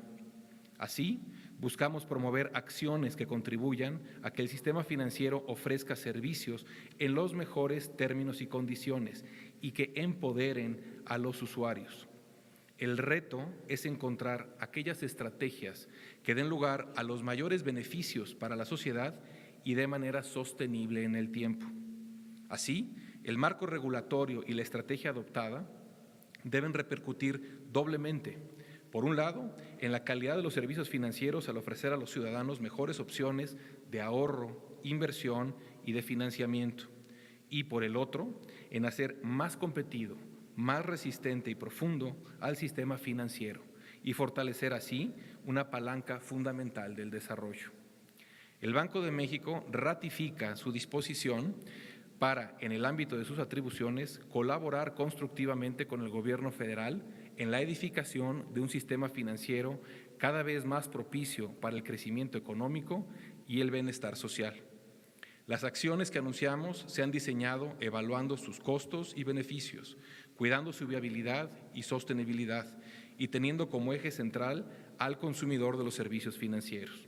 Así, buscamos promover acciones que contribuyan a que el sistema financiero ofrezca servicios en los mejores términos y condiciones y que empoderen a los usuarios. El reto es encontrar aquellas estrategias que den lugar a los mayores beneficios para la sociedad y de manera sostenible en el tiempo. Así, el marco regulatorio y la estrategia adoptada deben repercutir doblemente. Por un lado, en la calidad de los servicios financieros al ofrecer a los ciudadanos mejores opciones de ahorro, inversión y de financiamiento. Y por el otro, en hacer más competitivo, más resistente y profundo al sistema financiero y fortalecer así una palanca fundamental del desarrollo. El Banco de México ratifica su disposición para, en el ámbito de sus atribuciones, colaborar constructivamente con el Gobierno federal en la edificación de un sistema financiero cada vez más propicio para el crecimiento económico y el bienestar social. Las acciones que anunciamos se han diseñado evaluando sus costos y beneficios, cuidando su viabilidad y sostenibilidad y teniendo como eje central al consumidor de los servicios financieros.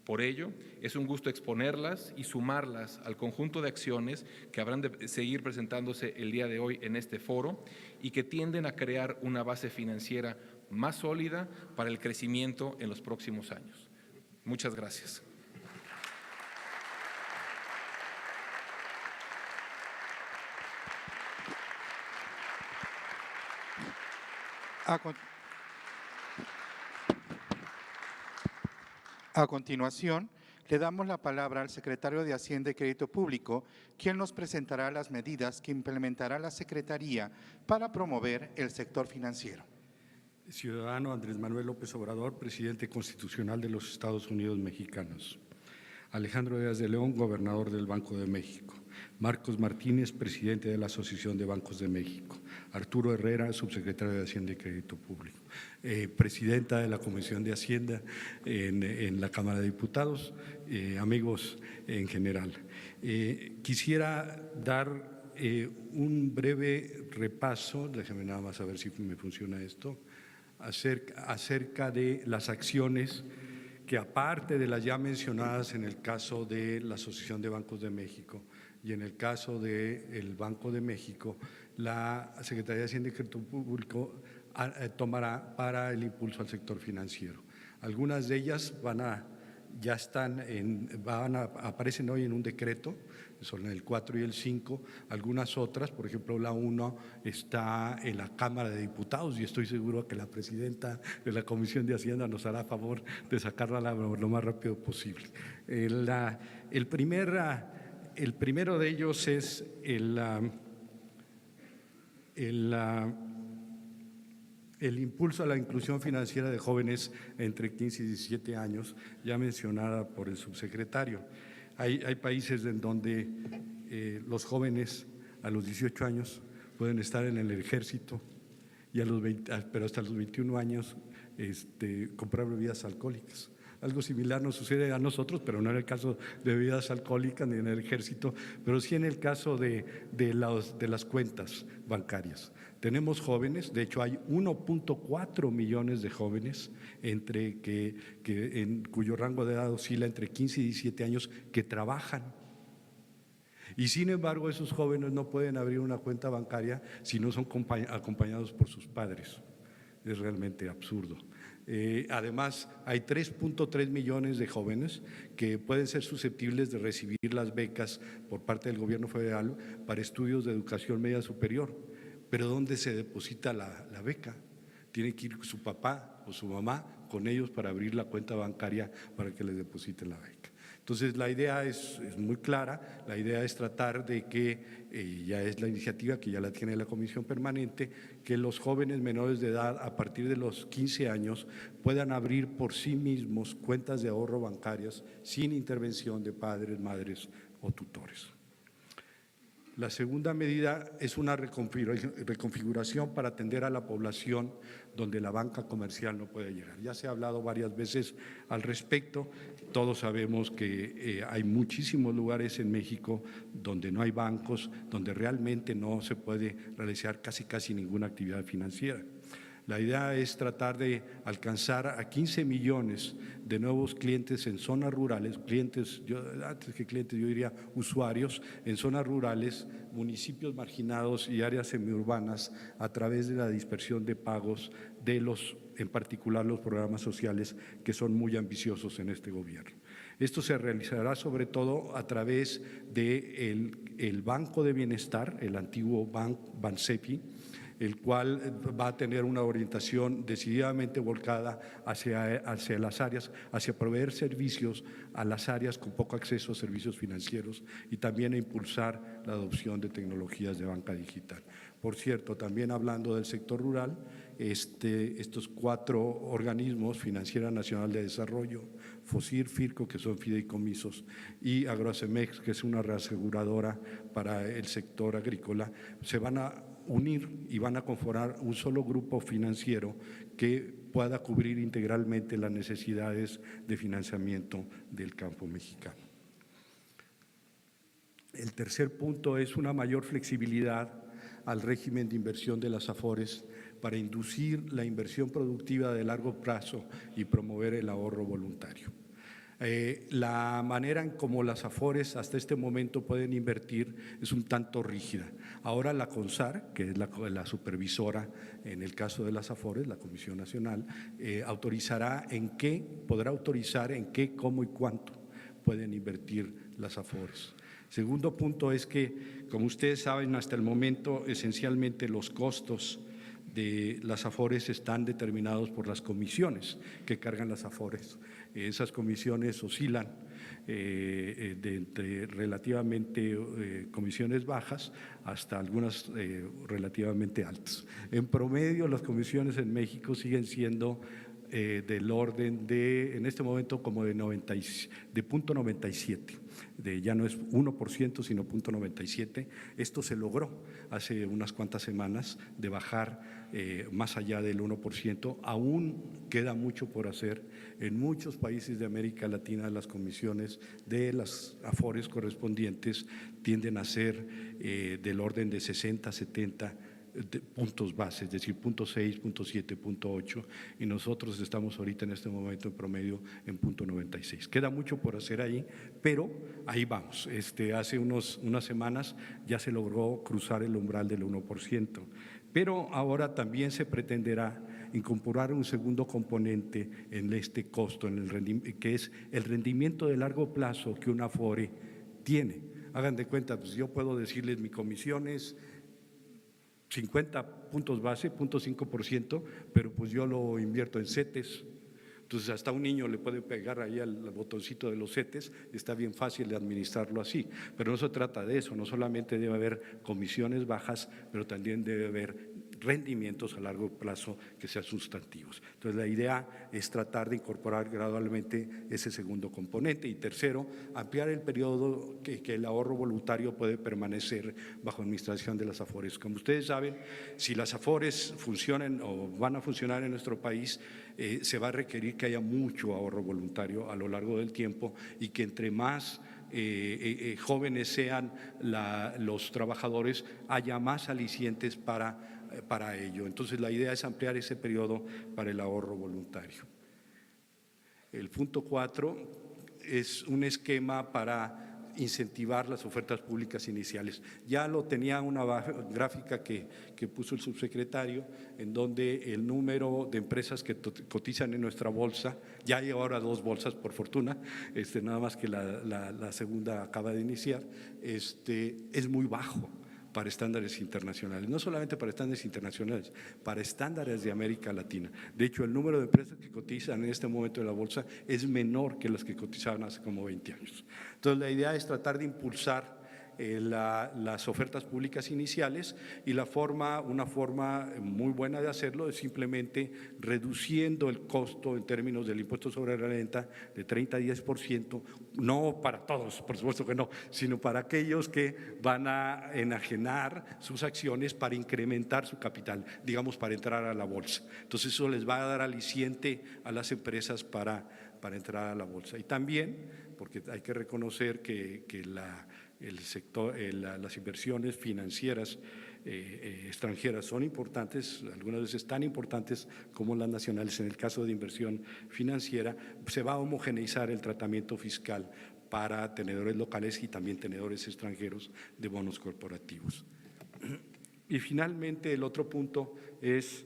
Por ello, es un gusto exponerlas y sumarlas al conjunto de acciones que habrán de seguir presentándose el día de hoy en este foro y que tienden a crear una base financiera más sólida para el crecimiento en los próximos años. Muchas gracias. A continuación, le damos la palabra al secretario de Hacienda y Crédito Público, quien nos presentará las medidas que implementará la Secretaría para promover el sector financiero. Ciudadano Andrés Manuel López Obrador, presidente constitucional de los Estados Unidos mexicanos. Alejandro Díaz de León, gobernador del Banco de México. Marcos Martínez, presidente de la Asociación de Bancos de México. Arturo Herrera, subsecretario de Hacienda y Crédito Público. Presidenta de la Comisión de Hacienda en la Cámara de Diputados, amigos en general. Quisiera dar un breve repaso, déjame nada más a ver si me funciona esto, acerca de las acciones que aparte de las ya mencionadas en el caso de la Asociación de Bancos de México y en el caso del Banco de México, la Secretaría de Hacienda y Crédito Público tomará para el impulso al sector financiero. Algunas de ellas aparecen hoy en un decreto, son el 4 y el 5, algunas otras, por ejemplo la 1 está en la Cámara de Diputados y estoy seguro que la presidenta de la Comisión de Hacienda nos hará favor de sacarla lo más rápido posible. El primero de ellos es el impulso a la inclusión financiera de jóvenes entre 15 y 17 años, ya mencionada por el subsecretario. Hay países en donde los jóvenes a los 18 años pueden estar en el ejército y pero hasta los 21 años comprar bebidas alcohólicas. Algo similar nos sucede a nosotros, pero no en el caso de bebidas alcohólicas ni en el ejército, pero sí en el caso de las cuentas bancarias. Tenemos jóvenes, de hecho hay 1.4 millones de jóvenes cuyo rango de edad oscila entre 15 y 17 años que trabajan. Y sin embargo, esos jóvenes no pueden abrir una cuenta bancaria si no son acompañados por sus padres. Es realmente absurdo. Además, hay 3.3 millones de jóvenes que pueden ser susceptibles de recibir las becas por parte del gobierno federal para estudios de educación media superior. Pero ¿dónde se deposita la beca? Tiene que ir su papá o su mamá con ellos para abrir la cuenta bancaria para que les depositen la beca. Entonces, la idea es muy clara, la idea es tratar de que, ya es la iniciativa que ya la tiene la Comisión Permanente, que los jóvenes menores de edad a partir de los 15 años puedan abrir por sí mismos cuentas de ahorro bancarias sin intervención de padres, madres o tutores. La segunda medida es una reconfiguración para atender a la población donde la banca comercial no puede llegar. Ya se ha hablado varias veces al respecto. Todos sabemos que hay muchísimos lugares en México donde no hay bancos, donde realmente no se puede realizar casi ninguna actividad financiera. La idea es tratar de alcanzar a 15 millones de nuevos clientes en zonas rurales, yo diría usuarios en zonas rurales, municipios marginados y áreas semiurbanas a través de la dispersión de pagos en particular los programas sociales que son muy ambiciosos en este gobierno. Esto se realizará sobre todo a través del Banco de Bienestar, el antiguo Bansepi, el cual va a tener una orientación decididamente volcada hacia las áreas, hacia proveer servicios a las áreas con poco acceso a servicios financieros y también a impulsar la adopción de tecnologías de banca digital. Por cierto, también hablando del sector rural, estos 4 organismos, Financiera Nacional de Desarrollo, FOSIR, FIRCO, que son fideicomisos, y Agrocemex, que es una reaseguradora para el sector agrícola, se van a unir y van a conformar un solo grupo financiero que pueda cubrir integralmente las necesidades de financiamiento del campo mexicano. El tercer punto es una mayor flexibilidad al régimen de inversión de las AFORES para inducir la inversión productiva de largo plazo y promover el ahorro voluntario. La manera en cómo las AFORES hasta este momento pueden invertir es un tanto rígida. Ahora la CONSAR, que es la supervisora en el caso de las AFORES, la Comisión Nacional, podrá autorizar en qué, cómo y cuánto pueden invertir las AFORES. Segundo punto es que, como ustedes saben, hasta el momento esencialmente los costos de las AFORES están determinados por las comisiones que cargan las AFORES. Esas comisiones oscilan entre relativamente comisiones bajas hasta algunas relativamente altas. En promedio, las comisiones en México siguen siendo del orden de, en este momento, como de 0.97, ya no es 1%, sino 0.97. Esto se logró hace unas cuantas semanas de bajar más allá del 1%. Aún queda mucho por hacer. En muchos países de América Latina las comisiones de las AFORES correspondientes tienden a ser del orden de 60, 70 puntos base, es decir, 0.6, 0.7, 0.8, y nosotros estamos ahorita en este momento en promedio en 0.96. Queda mucho por hacer ahí, pero ahí vamos. Hace unas semanas ya se logró cruzar el umbral del 1%, pero ahora también se pretenderá incorporar un segundo componente en este costo, que es el rendimiento de largo plazo que una Afore tiene. Hagan de cuenta, pues yo puedo decirles mi comisión es 50 puntos base, 0.5%, pero pues yo lo invierto en CETES. Entonces hasta un niño le puede pegar ahí al botoncito de los CETES, está bien fácil de administrarlo así. Pero no se trata de eso, no solamente debe haber comisiones bajas, pero también debe haber rendimientos a largo plazo que sean sustantivos. Entonces la idea es tratar de incorporar gradualmente ese segundo componente. Y tercero, ampliar el periodo que el ahorro voluntario puede permanecer bajo administración de las Afores. Como ustedes saben, si las Afores funcionan o van a funcionar en nuestro país, se va a requerir que haya mucho ahorro voluntario a lo largo del tiempo y que entre más jóvenes sean los trabajadores, haya más alicientes para ello. Entonces la idea es ampliar ese periodo para el ahorro voluntario. El punto 4 es un esquema para incentivar las ofertas públicas iniciales. Ya lo tenía una gráfica que puso el subsecretario, en donde el número de empresas que cotizan en nuestra bolsa, ya hay ahora 2 bolsas por fortuna, nada más que la segunda acaba de iniciar, es muy bajo para estándares internacionales, no solamente para estándares internacionales, para estándares de América Latina. De hecho, el número de empresas que cotizan en este momento en la bolsa es menor que las que cotizaban hace como 20 años. Entonces, la idea es tratar de impulsar las ofertas públicas iniciales, y una forma muy buena de hacerlo es simplemente reduciendo el costo en términos del impuesto sobre la renta de 30 a 10%, no para todos, por supuesto que no, sino para aquellos que van a enajenar sus acciones para incrementar su capital, digamos para entrar a la bolsa. Entonces eso les va a dar aliciente a las empresas para entrar a la bolsa. Y también, porque hay que reconocer que el sector, las inversiones financieras extranjeras son importantes, algunas veces tan importantes como las nacionales. En el caso de inversión financiera, se va a homogeneizar el tratamiento fiscal para tenedores locales y también tenedores extranjeros de bonos corporativos. Y finalmente, el otro punto es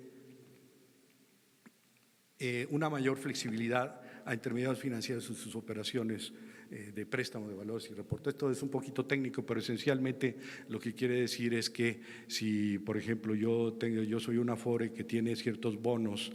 una mayor flexibilidad a intermediarios financieros en sus operaciones de préstamo de valores y reportes. Esto es un poquito técnico, pero esencialmente lo que quiere decir es que si, por ejemplo, yo soy una Afore que tiene ciertos bonos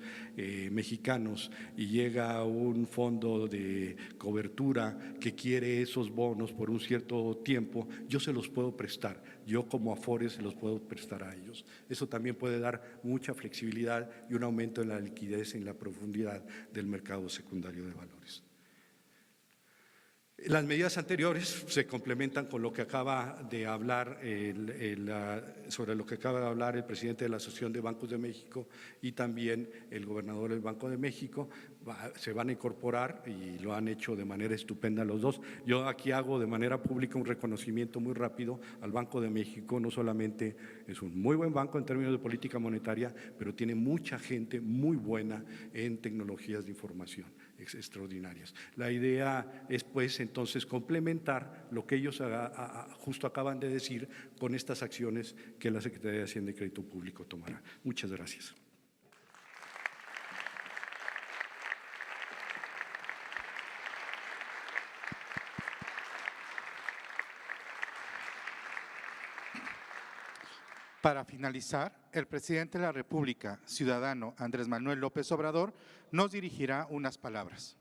mexicanos y llega un fondo de cobertura que quiere esos bonos por un cierto tiempo, yo se los puedo prestar. Yo como Afore se los puedo prestar a ellos. Eso también puede dar mucha flexibilidad y un aumento en la liquidez y en la profundidad del mercado secundario de valores. Las medidas anteriores se complementan con lo que acaba de hablar sobre lo que acaba de hablar el presidente de la Asociación de Bancos de México y también el gobernador del Banco de México. Se van a incorporar y lo han hecho de manera estupenda los dos. Yo aquí hago de manera pública un reconocimiento muy rápido al Banco de México. No solamente es un muy buen banco en términos de política monetaria, pero tiene mucha gente muy buena en tecnologías de información extraordinarias. La idea es pues entonces complementar lo que ellos justo acaban de decir con estas acciones que la Secretaría de Hacienda y Crédito Público tomará. Muchas gracias. Para finalizar, el presidente de la República, ciudadano Andrés Manuel López Obrador, nos dirigirá unas palabras.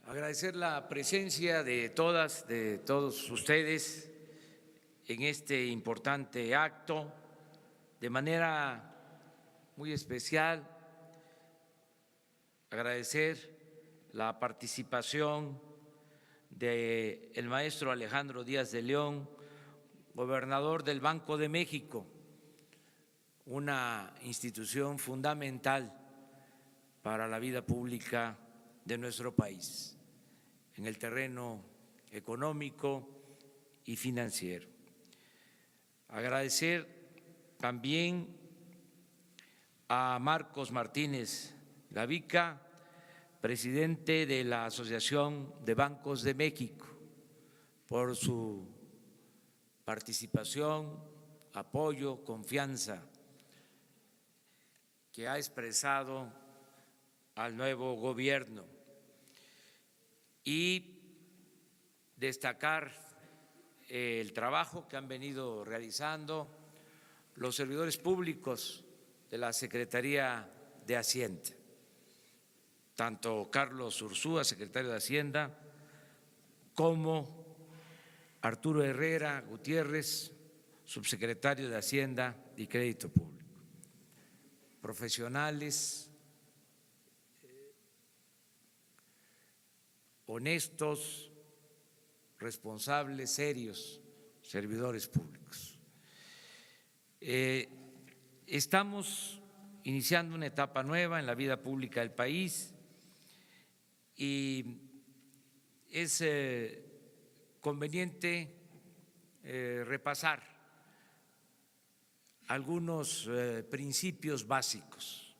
Agradecer la presencia de todas, de todos ustedes en este importante acto, de manera muy especial. Agradecer la participación del maestro Alejandro Díaz de León, gobernador del Banco de México, una institución fundamental para la vida pública de nuestro país en el terreno económico y financiero. Agradecer también a Marcos Martínez Gavica, presidente de la Asociación de Bancos de México, por su participación, apoyo, confianza que ha expresado al nuevo gobierno, y destacar el trabajo que han venido realizando los servidores públicos de la Secretaría de Hacienda, tanto Carlos Ursúa, secretario de Hacienda, como Arturo Herrera Gutiérrez, subsecretario de Hacienda y Crédito Público. Profesionales, honestos, responsables, serios, servidores públicos. Estamos iniciando una etapa nueva en la vida pública del país y es conveniente repasar algunos principios básicos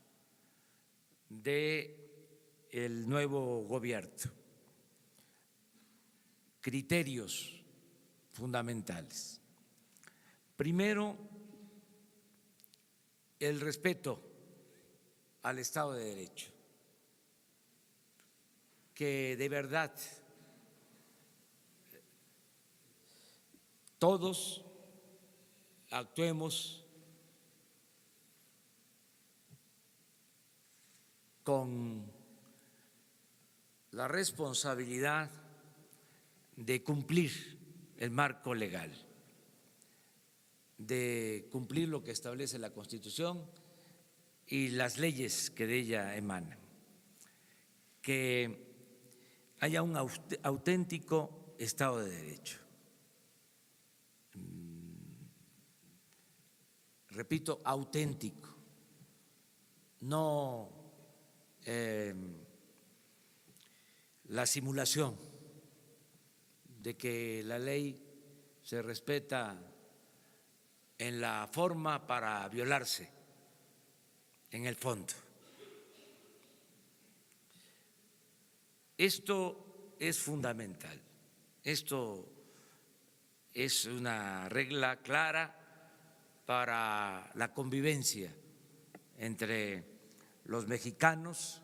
del nuevo gobierno, criterios fundamentales. Primero, el respeto al Estado de Derecho, que de verdad todos actuemos con la responsabilidad de cumplir el marco legal, de cumplir lo que establece la Constitución y las leyes que de ella emanan, que haya un auténtico Estado de Derecho. Repito, auténtico, no la simulación de que la ley se respeta en la forma para violarse en el fondo. Esto es fundamental, esto es una regla clara para la convivencia entre los mexicanos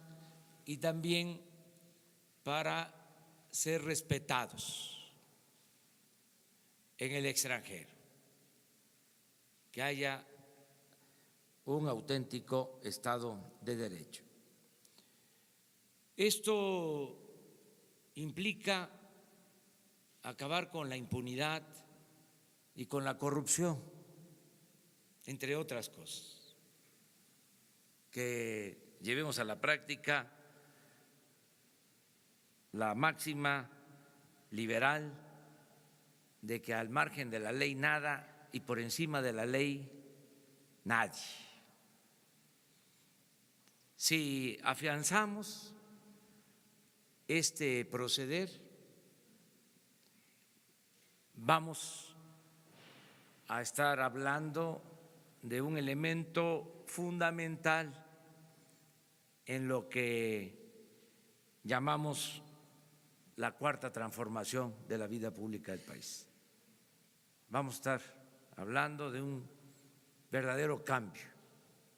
y también para ser respetados en el extranjero, que haya un auténtico Estado de Derecho. Esto implica acabar con la impunidad y con la corrupción, entre otras cosas, que llevemos a la práctica la máxima liberal de que al margen de la ley nada y por encima de la ley nadie. Si afianzamos este proceder, vamos a estar hablando de un elemento fundamental en lo que llamamos la cuarta transformación de la vida pública del país. Vamos a estar hablando de un verdadero cambio,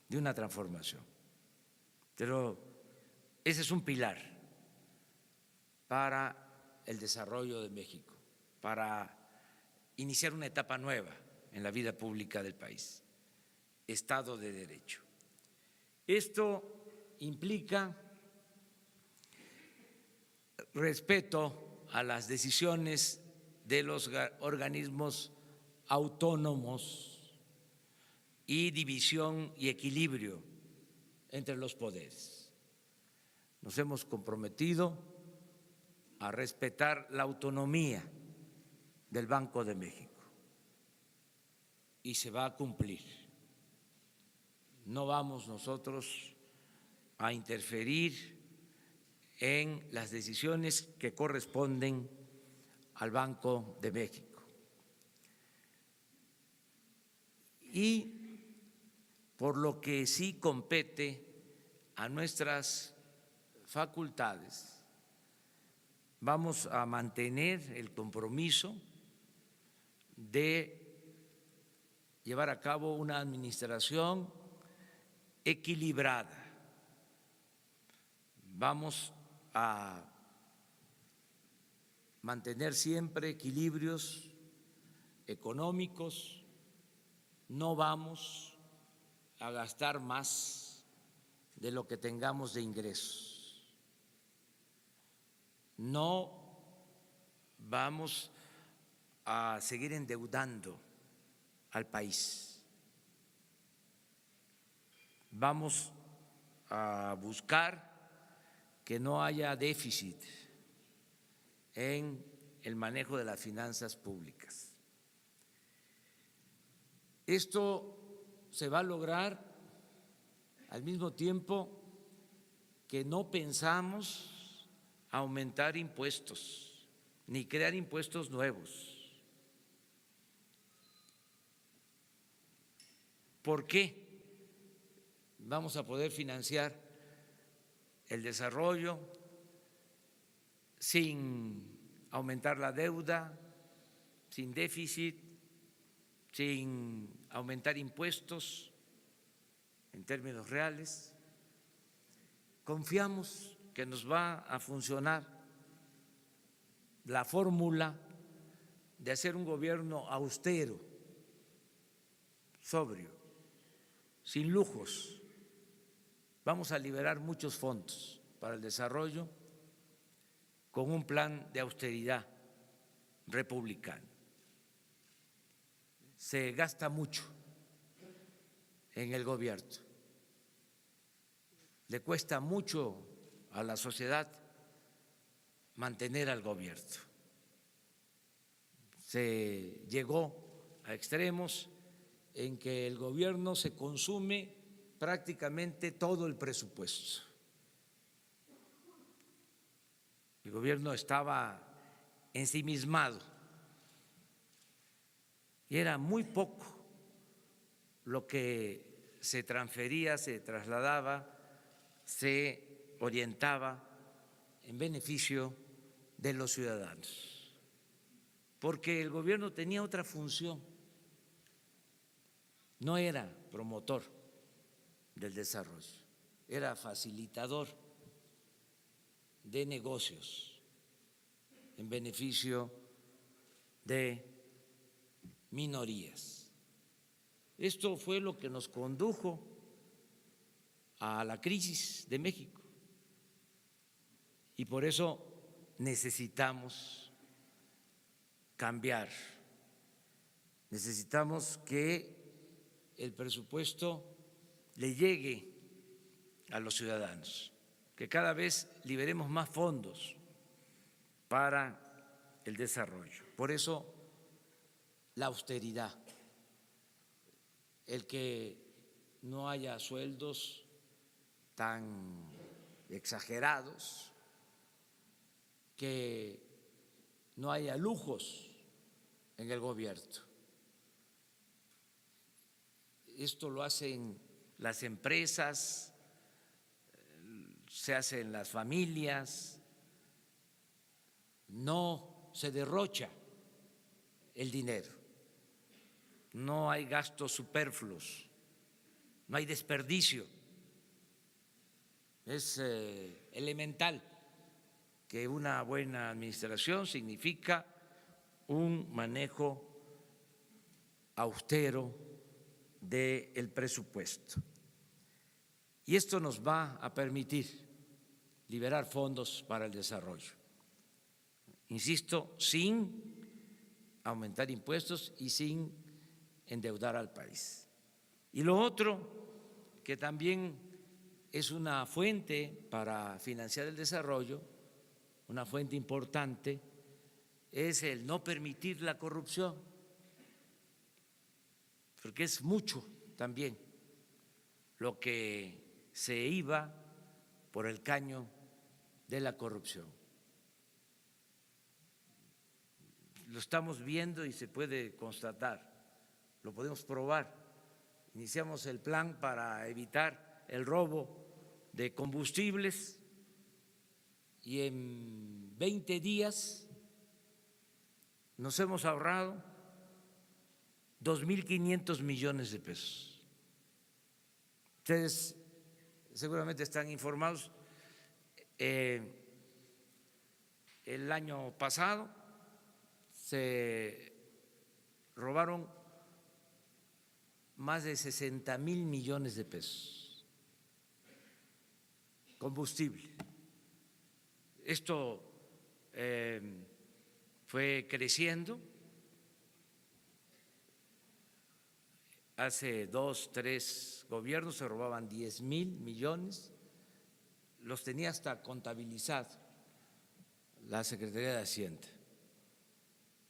de una transformación. Pero ese es un pilar para el desarrollo de México, para iniciar una etapa nueva en la vida pública del país, Estado de Derecho. Esto implica respeto a las decisiones de los organismos autónomos y división y equilibrio entre los poderes. Nos hemos comprometido a respetar la autonomía del Banco de México y se va a cumplir. No vamos nosotros a interferir en las decisiones que corresponden al Banco de México. Y por lo que sí compete a nuestras facultades, vamos a mantener el compromiso de llevar a cabo una administración equilibrada. Vamos a mantener siempre equilibrios económicos, no vamos a gastar más de lo que tengamos de ingresos, no vamos a seguir endeudando al país, vamos a buscar que no haya déficit en el manejo de las finanzas públicas. Esto se va a lograr al mismo tiempo que no pensamos aumentar impuestos ni crear impuestos nuevos. ¿Por qué? Vamos a poder financiar el desarrollo sin aumentar la deuda, sin déficit, sin aumentar impuestos en términos reales. Confiamos que nos va a funcionar la fórmula de hacer un gobierno austero, sobrio, sin lujos. Vamos a liberar muchos fondos para el desarrollo con un plan de austeridad republicano. Se gasta mucho en el gobierno, le cuesta mucho a la sociedad mantener al gobierno. Se llegó a extremos en que el gobierno se consume prácticamente todo el presupuesto. El gobierno estaba ensimismado y era muy poco lo que se transfería, se trasladaba, se orientaba en beneficio de los ciudadanos, porque el gobierno tenía otra función, no era promotor del desarrollo, era facilitador de negocios en beneficio de minorías. Esto fue lo que nos condujo a la crisis de México y por eso necesitamos cambiar, necesitamos que el presupuesto le llegue a los ciudadanos, que cada vez liberemos más fondos para el desarrollo. Por eso la austeridad, el que no haya sueldos tan exagerados, que no haya lujos en el gobierno. Esto lo hacen las empresas, se hace en las familias, no se derrocha el dinero, no hay gastos superfluos, no hay desperdicio. Es elemental que una buena administración significa un manejo austero del presupuesto. Y esto nos va a permitir liberar fondos para el desarrollo. Insisto, sin aumentar impuestos y sin endeudar al país. Y lo otro, que también es una fuente para financiar el desarrollo, una fuente importante, es el no permitir la corrupción, porque es mucho también lo que se iba por el caño de la corrupción. Lo estamos viendo y se puede constatar, lo podemos probar. Iniciamos el plan para evitar el robo de combustibles y en 20 días nos hemos ahorrado 2.500 millones de pesos. Ustedes seguramente están informados. El año pasado se robaron más de 60.000 millones de pesos combustible. Esto fue creciendo. Hace 2, 3 gobiernos se robaban 10.000 millones, los tenía hasta contabilizado la Secretaría de Hacienda,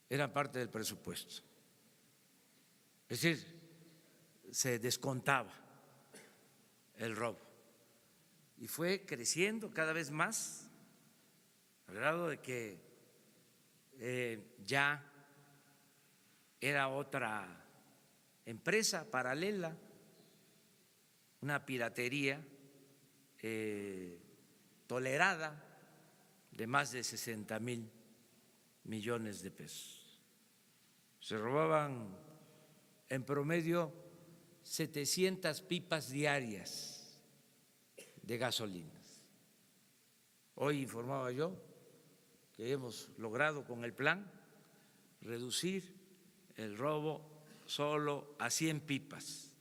eran parte del presupuesto. Es decir, se descontaba el robo y fue creciendo cada vez más, al grado de que ya era otra empresa paralela, una piratería tolerada de más de 60.000 millones de pesos. Se robaban en promedio 700 pipas diarias de gasolinas. Hoy informaba yo que hemos logrado con el plan reducir el robo solo a 100 pipas,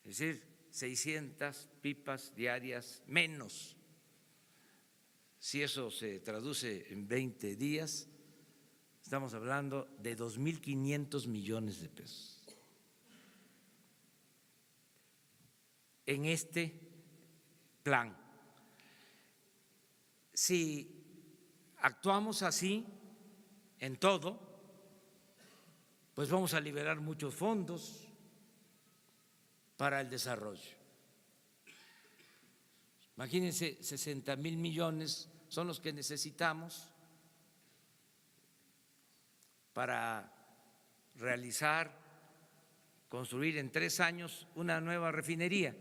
es decir, 600 pipas diarias menos. Si eso se traduce en 20 días, estamos hablando de 2.500 millones de pesos. En este plan, si actuamos así en todo, pues vamos a liberar muchos fondos para el desarrollo. Imagínense, 60.000 millones son los que necesitamos para realizar, construir en 3 años una nueva refinería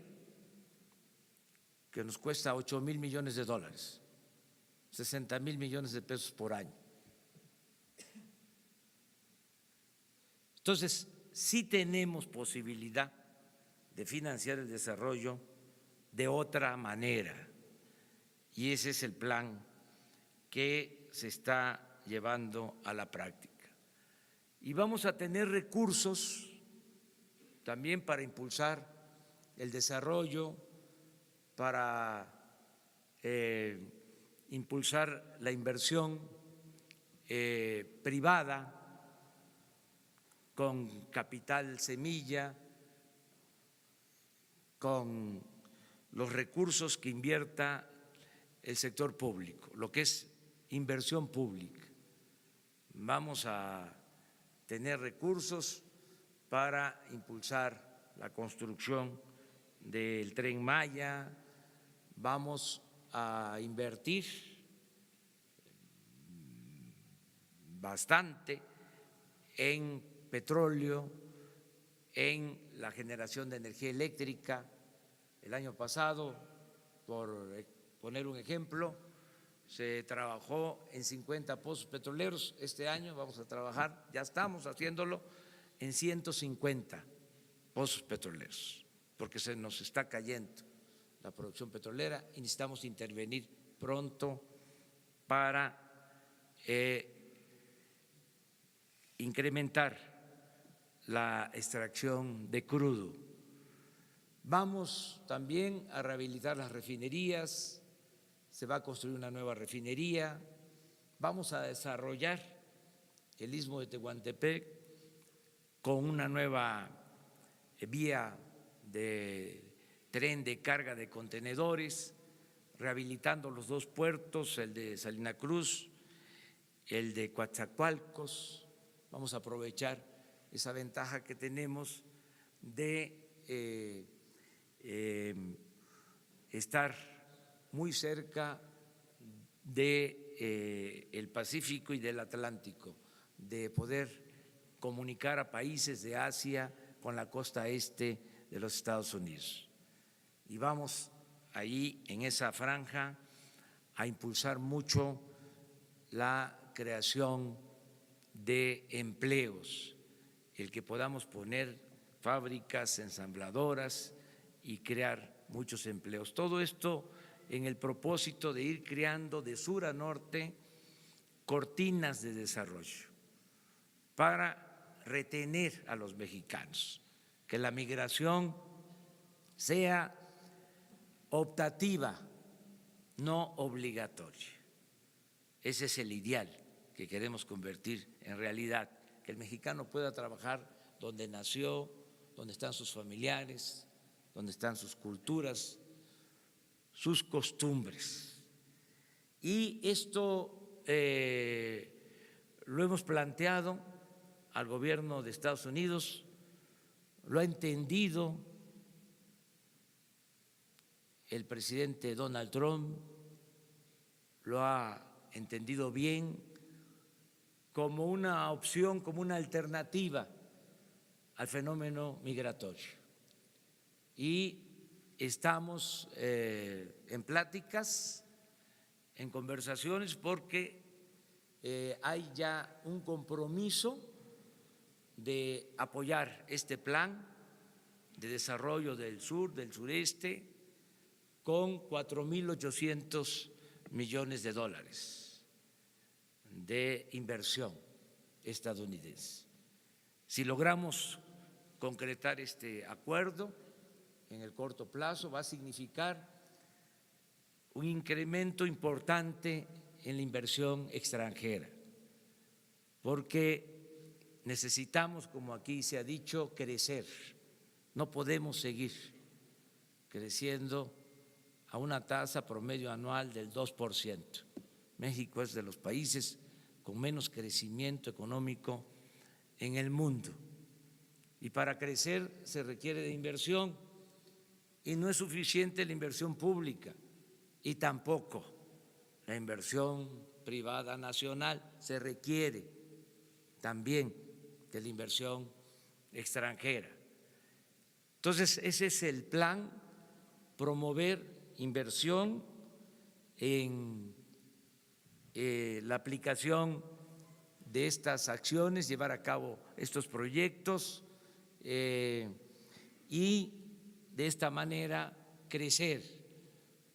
que nos cuesta 8.000 millones de dólares, 60.000 millones de pesos por año. Entonces, sí tenemos posibilidad de financiar el desarrollo de otra manera y ese es el plan que se está llevando a la práctica. Y vamos a tener recursos también para impulsar el desarrollo, para impulsar la inversión privada con capital semilla, con los recursos que invierta el sector público, lo que es inversión pública. Vamos a tener recursos para impulsar la construcción del Tren Maya, vamos a invertir bastante en petróleo, en la generación de energía eléctrica. El año pasado, por poner un ejemplo, se trabajó en 50 pozos petroleros. Este año vamos a trabajar, ya estamos haciéndolo, en 150 pozos petroleros, porque se nos está cayendo la producción petrolera y necesitamos intervenir pronto para incrementar la extracción de crudo. Vamos también a rehabilitar las refinerías, se va a construir una nueva refinería, vamos a desarrollar el Istmo de Tehuantepec con una nueva vía de tren de carga de contenedores, rehabilitando los 2 puertos, el de Salina Cruz, el de Coatzacoalcos. Vamos a aprovechar esa ventaja que tenemos de estar muy cerca de el Pacífico y del Atlántico, de poder comunicar a países de Asia con la costa este de los Estados Unidos. Y vamos ahí en esa franja a impulsar mucho la creación de empleos, el que podamos poner fábricas ensambladoras y crear muchos empleos. Todo esto en el propósito de ir creando de sur a norte cortinas de desarrollo para retener a los mexicanos, que la migración sea optativa, no obligatoria. Ese es el ideal que queremos convertir en realidad, que el mexicano pueda trabajar donde nació, donde están sus familiares, donde están sus culturas, sus costumbres. Y esto lo hemos planteado al gobierno de Estados Unidos, lo ha entendido el presidente Donald Trump, lo ha entendido bien como una opción, como una alternativa al fenómeno migratorio. Y estamos en pláticas, en conversaciones, porque hay ya un compromiso de apoyar este plan de desarrollo del sur, del sureste, con 4.800 millones de dólares de inversión estadounidense. Si logramos concretar este acuerdo en el corto plazo, va a significar un incremento importante en la inversión extranjera, porque necesitamos, como aquí se ha dicho, crecer. No podemos seguir creciendo a una tasa promedio anual del 2%. México es de los países con menos crecimiento económico en el mundo. Y para crecer se requiere de inversión, y no es suficiente la inversión pública y tampoco la inversión privada nacional, se requiere también de la inversión extranjera. Entonces, ese es el plan, promover inversión en la aplicación de estas acciones, llevar a cabo estos proyectos y de esta manera crecer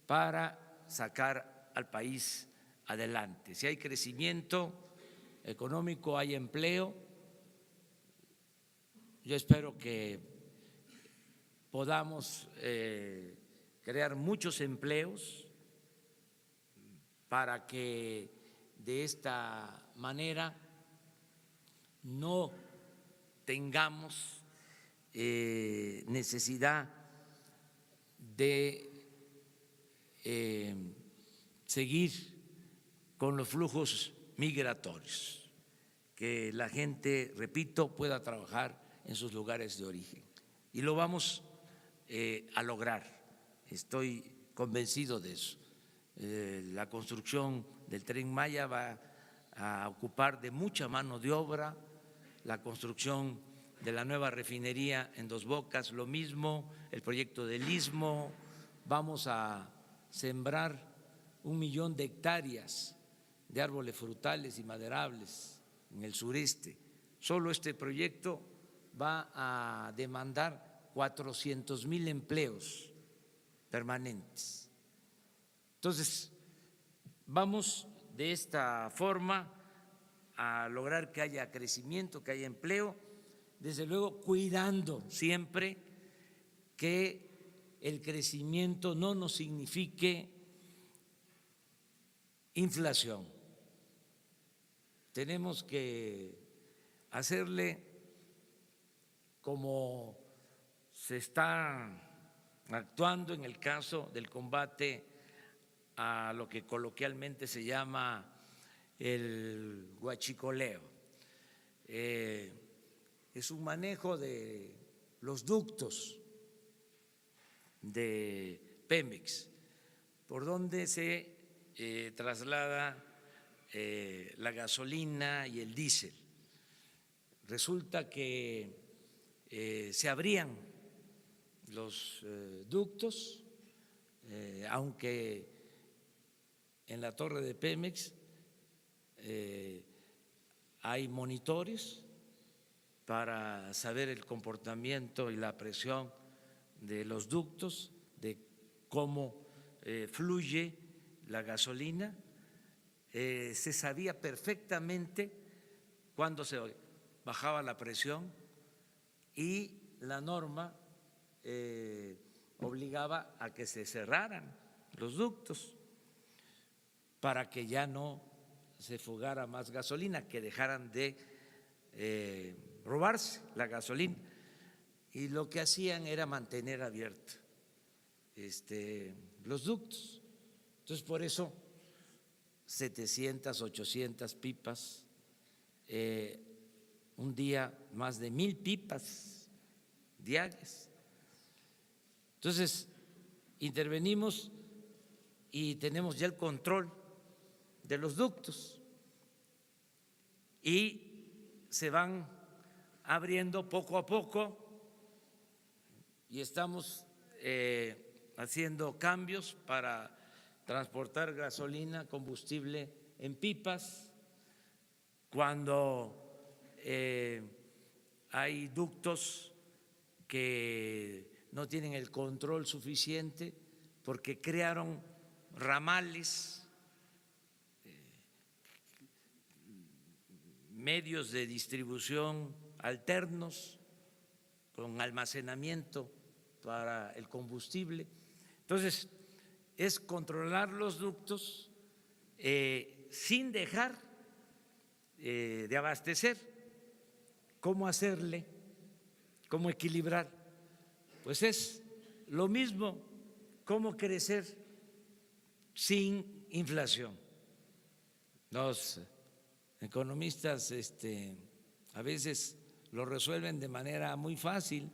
para sacar al país adelante. Si hay crecimiento económico, hay empleo. Yo espero que podamos crear muchos empleos para que de esta manera no tengamos necesidad de seguir con los flujos migratorios, que la gente, repito, pueda trabajar en sus lugares de origen. Y lo vamos a lograr, estoy convencido de eso. La construcción del Tren Maya va a ocupar de mucha mano de obra, la construcción de la nueva refinería en Dos Bocas, lo mismo, el proyecto del Istmo, vamos a sembrar 1 millón de hectáreas de árboles frutales y maderables en el sureste. Solo este proyecto va a demandar 400,000 empleos permanentes. Entonces, vamos de esta forma a lograr que haya crecimiento, que haya empleo, desde luego cuidando siempre que el crecimiento no nos signifique inflación. Tenemos que hacerle como se está actuando en el caso del combate a lo que coloquialmente se llama el huachicoleo. Es un manejo de los ductos de Pemex por donde se traslada la gasolina y el diésel. Resulta que se abrían los ductos, aunque en la torre de Pemex hay monitores para saber el comportamiento y la presión de los ductos, de cómo fluye la gasolina. Se sabía perfectamente cuándo se bajaba la presión y la norma obligaba a que se cerraran los ductos para que ya no se fugara más gasolina, que dejaran de robarse la gasolina. Y lo que hacían era mantener abiertos los ductos. Entonces, por eso 700, 800 pipas, un día más de 1000 pipas diarias. Entonces, intervenimos y tenemos ya el control de los ductos y se van abriendo poco a poco y estamos haciendo cambios para transportar gasolina, combustible en pipas. Cuando hay ductos que no tienen el control suficiente porque crearon ramales, medios de distribución alternos con almacenamiento para el combustible. Entonces, es controlar los ductos sin dejar de abastecer. ¿Cómo hacerle? ¿Cómo equilibrar? Pues es lo mismo, cómo crecer sin inflación. Los economistas a veces lo resuelven de manera muy fácil.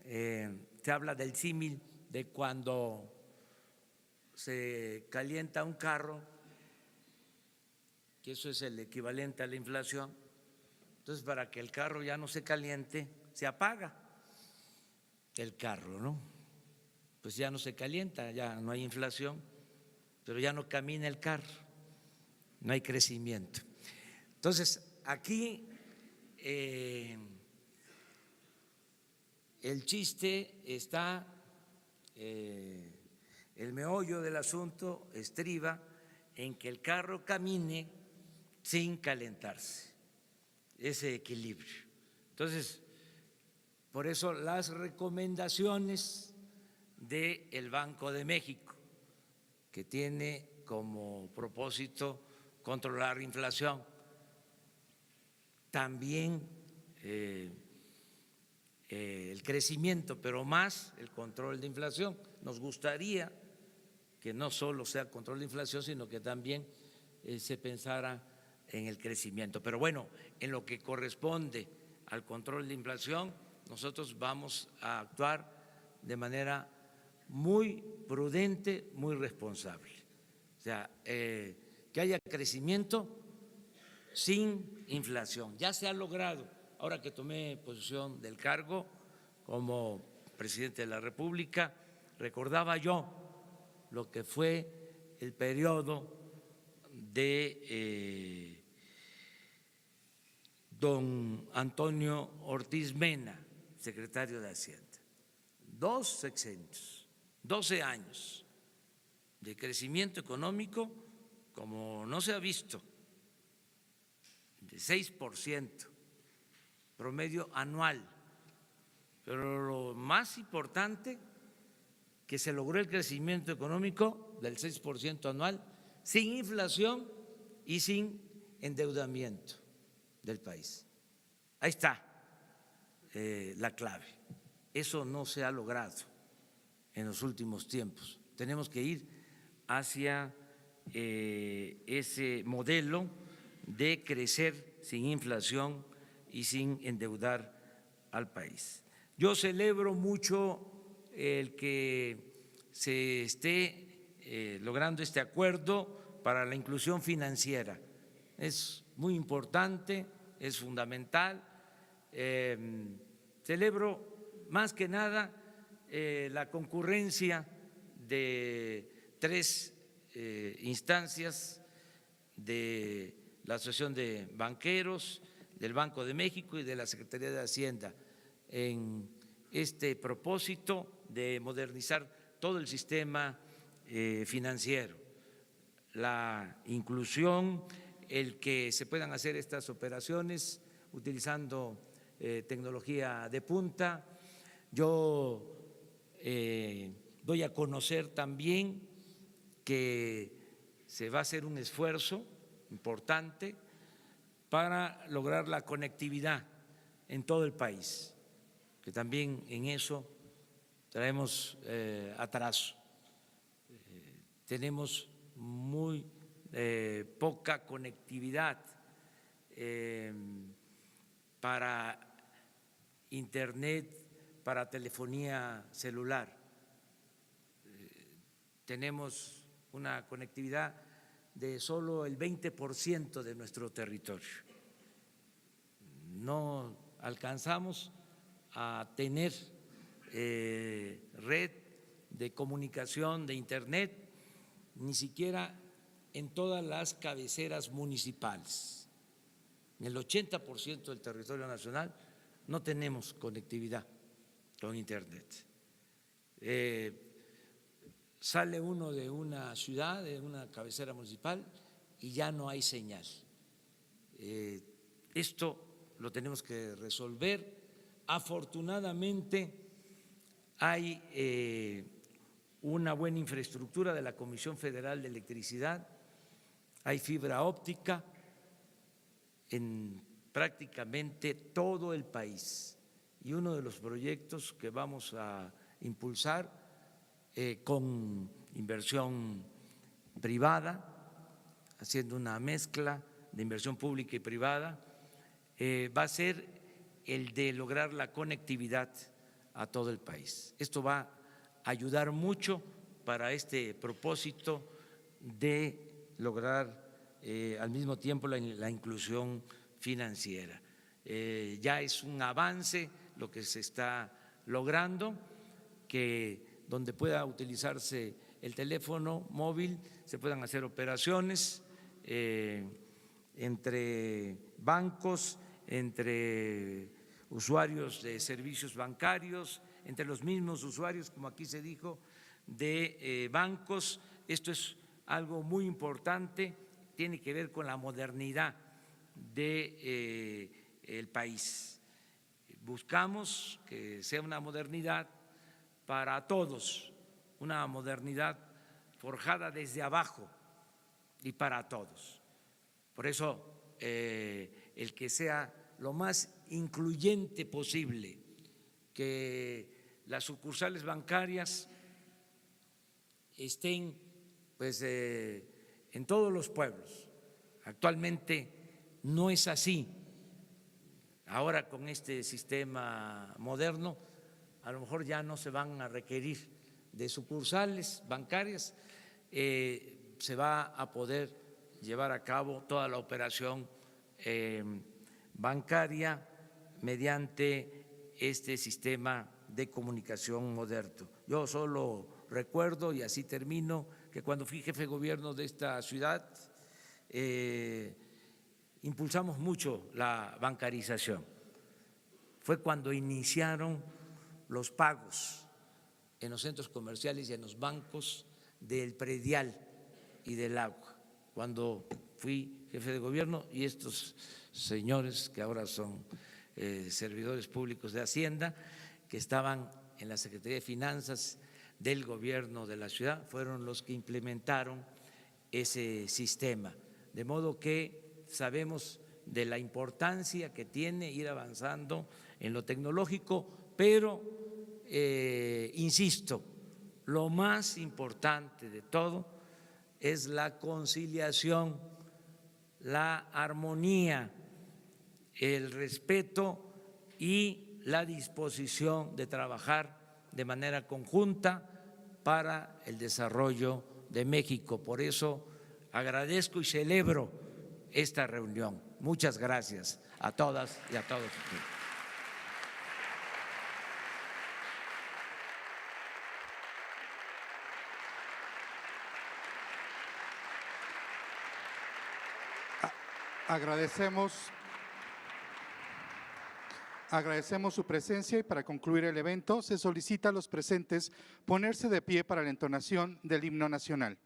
Se habla del símil de cuando se calienta un carro, que eso es el equivalente a la inflación. Entonces, para que el carro ya no se caliente, se apaga el carro, ¿no? Pues ya no se calienta, ya no hay inflación, pero ya no camina el carro, no hay crecimiento. Entonces, aquí el chiste está, el meollo del asunto estriba en que el carro camine sin calentarse, ese equilibrio. Entonces, por eso las recomendaciones del Banco de México, que tiene como propósito controlar la inflación, también el crecimiento, pero más el control de inflación. Nos gustaría que no solo sea control de inflación, sino que también se pensara en el crecimiento. Pero bueno, en lo que corresponde al control de inflación, nosotros vamos a actuar de manera muy prudente, muy responsable. O sea, que haya crecimiento sin inflación. Ya se ha logrado. Ahora que tomé posesión del cargo como presidente de la República, recordaba yo lo que fue el periodo de don Antonio Ortiz Mena, secretario de Hacienda. 2 sexenios, 12 años de crecimiento económico como no se ha visto, de 6% promedio anual. Pero lo más importante, que se logró el crecimiento económico del 6% anual sin inflación y sin endeudamiento del país. Ahí está la clave. Eso no se ha logrado en los últimos tiempos. Tenemos que ir hacia ese modelo de crecer sin inflación y sin endeudar al país. Yo celebro mucho el que se esté logrando este acuerdo para la inclusión financiera. Es muy importante, es fundamental. Celebro más que nada la concurrencia de 3 instancias de la Asociación de Banqueros, del Banco de México y de la Secretaría de Hacienda en este propósito de modernizar todo el sistema financiero, la inclusión, el que se puedan hacer estas operaciones utilizando tecnología de punta. Yo doy a conocer también que se va a hacer un esfuerzo importante para lograr la conectividad en todo el país, que también en eso traemos atraso. Tenemos muy poca conectividad para internet, para telefonía celular. Tenemos una conectividad de solo el 20% de nuestro territorio. No alcanzamos a tener red de comunicación de internet, ni siquiera en todas las cabeceras municipales. En el 80% del territorio nacional no tenemos conectividad con internet. Sale uno de una ciudad, de una cabecera municipal, y ya no hay señal. Esto lo tenemos que resolver. Afortunadamente hay una buena infraestructura de la Comisión Federal de Electricidad, hay fibra óptica en prácticamente todo el país, y uno de los proyectos que vamos a impulsar con inversión privada, haciendo una mezcla de inversión pública y privada, va a ser el de lograr la conectividad a todo el país. Esto va a ayudar mucho para este propósito de lograr al mismo tiempo la inclusión financiera. Ya es un avance lo que se está logrando, que donde pueda utilizarse el teléfono móvil se puedan hacer operaciones entre bancos, entre usuarios de servicios bancarios, entre los mismos usuarios, como aquí se dijo, de bancos. Esto es algo muy importante, tiene que ver con la modernidad del país. Buscamos que sea una modernidad para todos, una modernidad forjada desde abajo y para todos. Por eso, el que sea lo más incluyente posible, que las sucursales bancarias estén pues en todos los pueblos. Actualmente no es así. Ahora con este sistema moderno a lo mejor ya no se van a requerir de sucursales bancarias, se va a poder llevar a cabo toda la operación bancaria mediante este sistema de comunicación moderno. Yo solo recuerdo, y así termino, que cuando fui jefe de gobierno de esta ciudad impulsamos mucho la bancarización. Fue cuando iniciaron los pagos en los centros comerciales y en los bancos del predial y del agua, cuando fui jefe de gobierno, y estos señores que ahora son servidores públicos de Hacienda, que estaban en la Secretaría de Finanzas del gobierno de la ciudad, fueron los que implementaron ese sistema, de modo que sabemos de la importancia que tiene ir avanzando en lo tecnológico, pero insisto, lo más importante de todo es la conciliación, la armonía, el respeto y la disposición de trabajar de manera conjunta para el desarrollo de México. Por eso agradezco y celebro esta reunión. Muchas gracias a todas y a todos ustedes. Agradecemos su presencia y para concluir el evento se solicita a los presentes ponerse de pie para la entonación del himno nacional.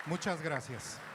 Muchas gracias.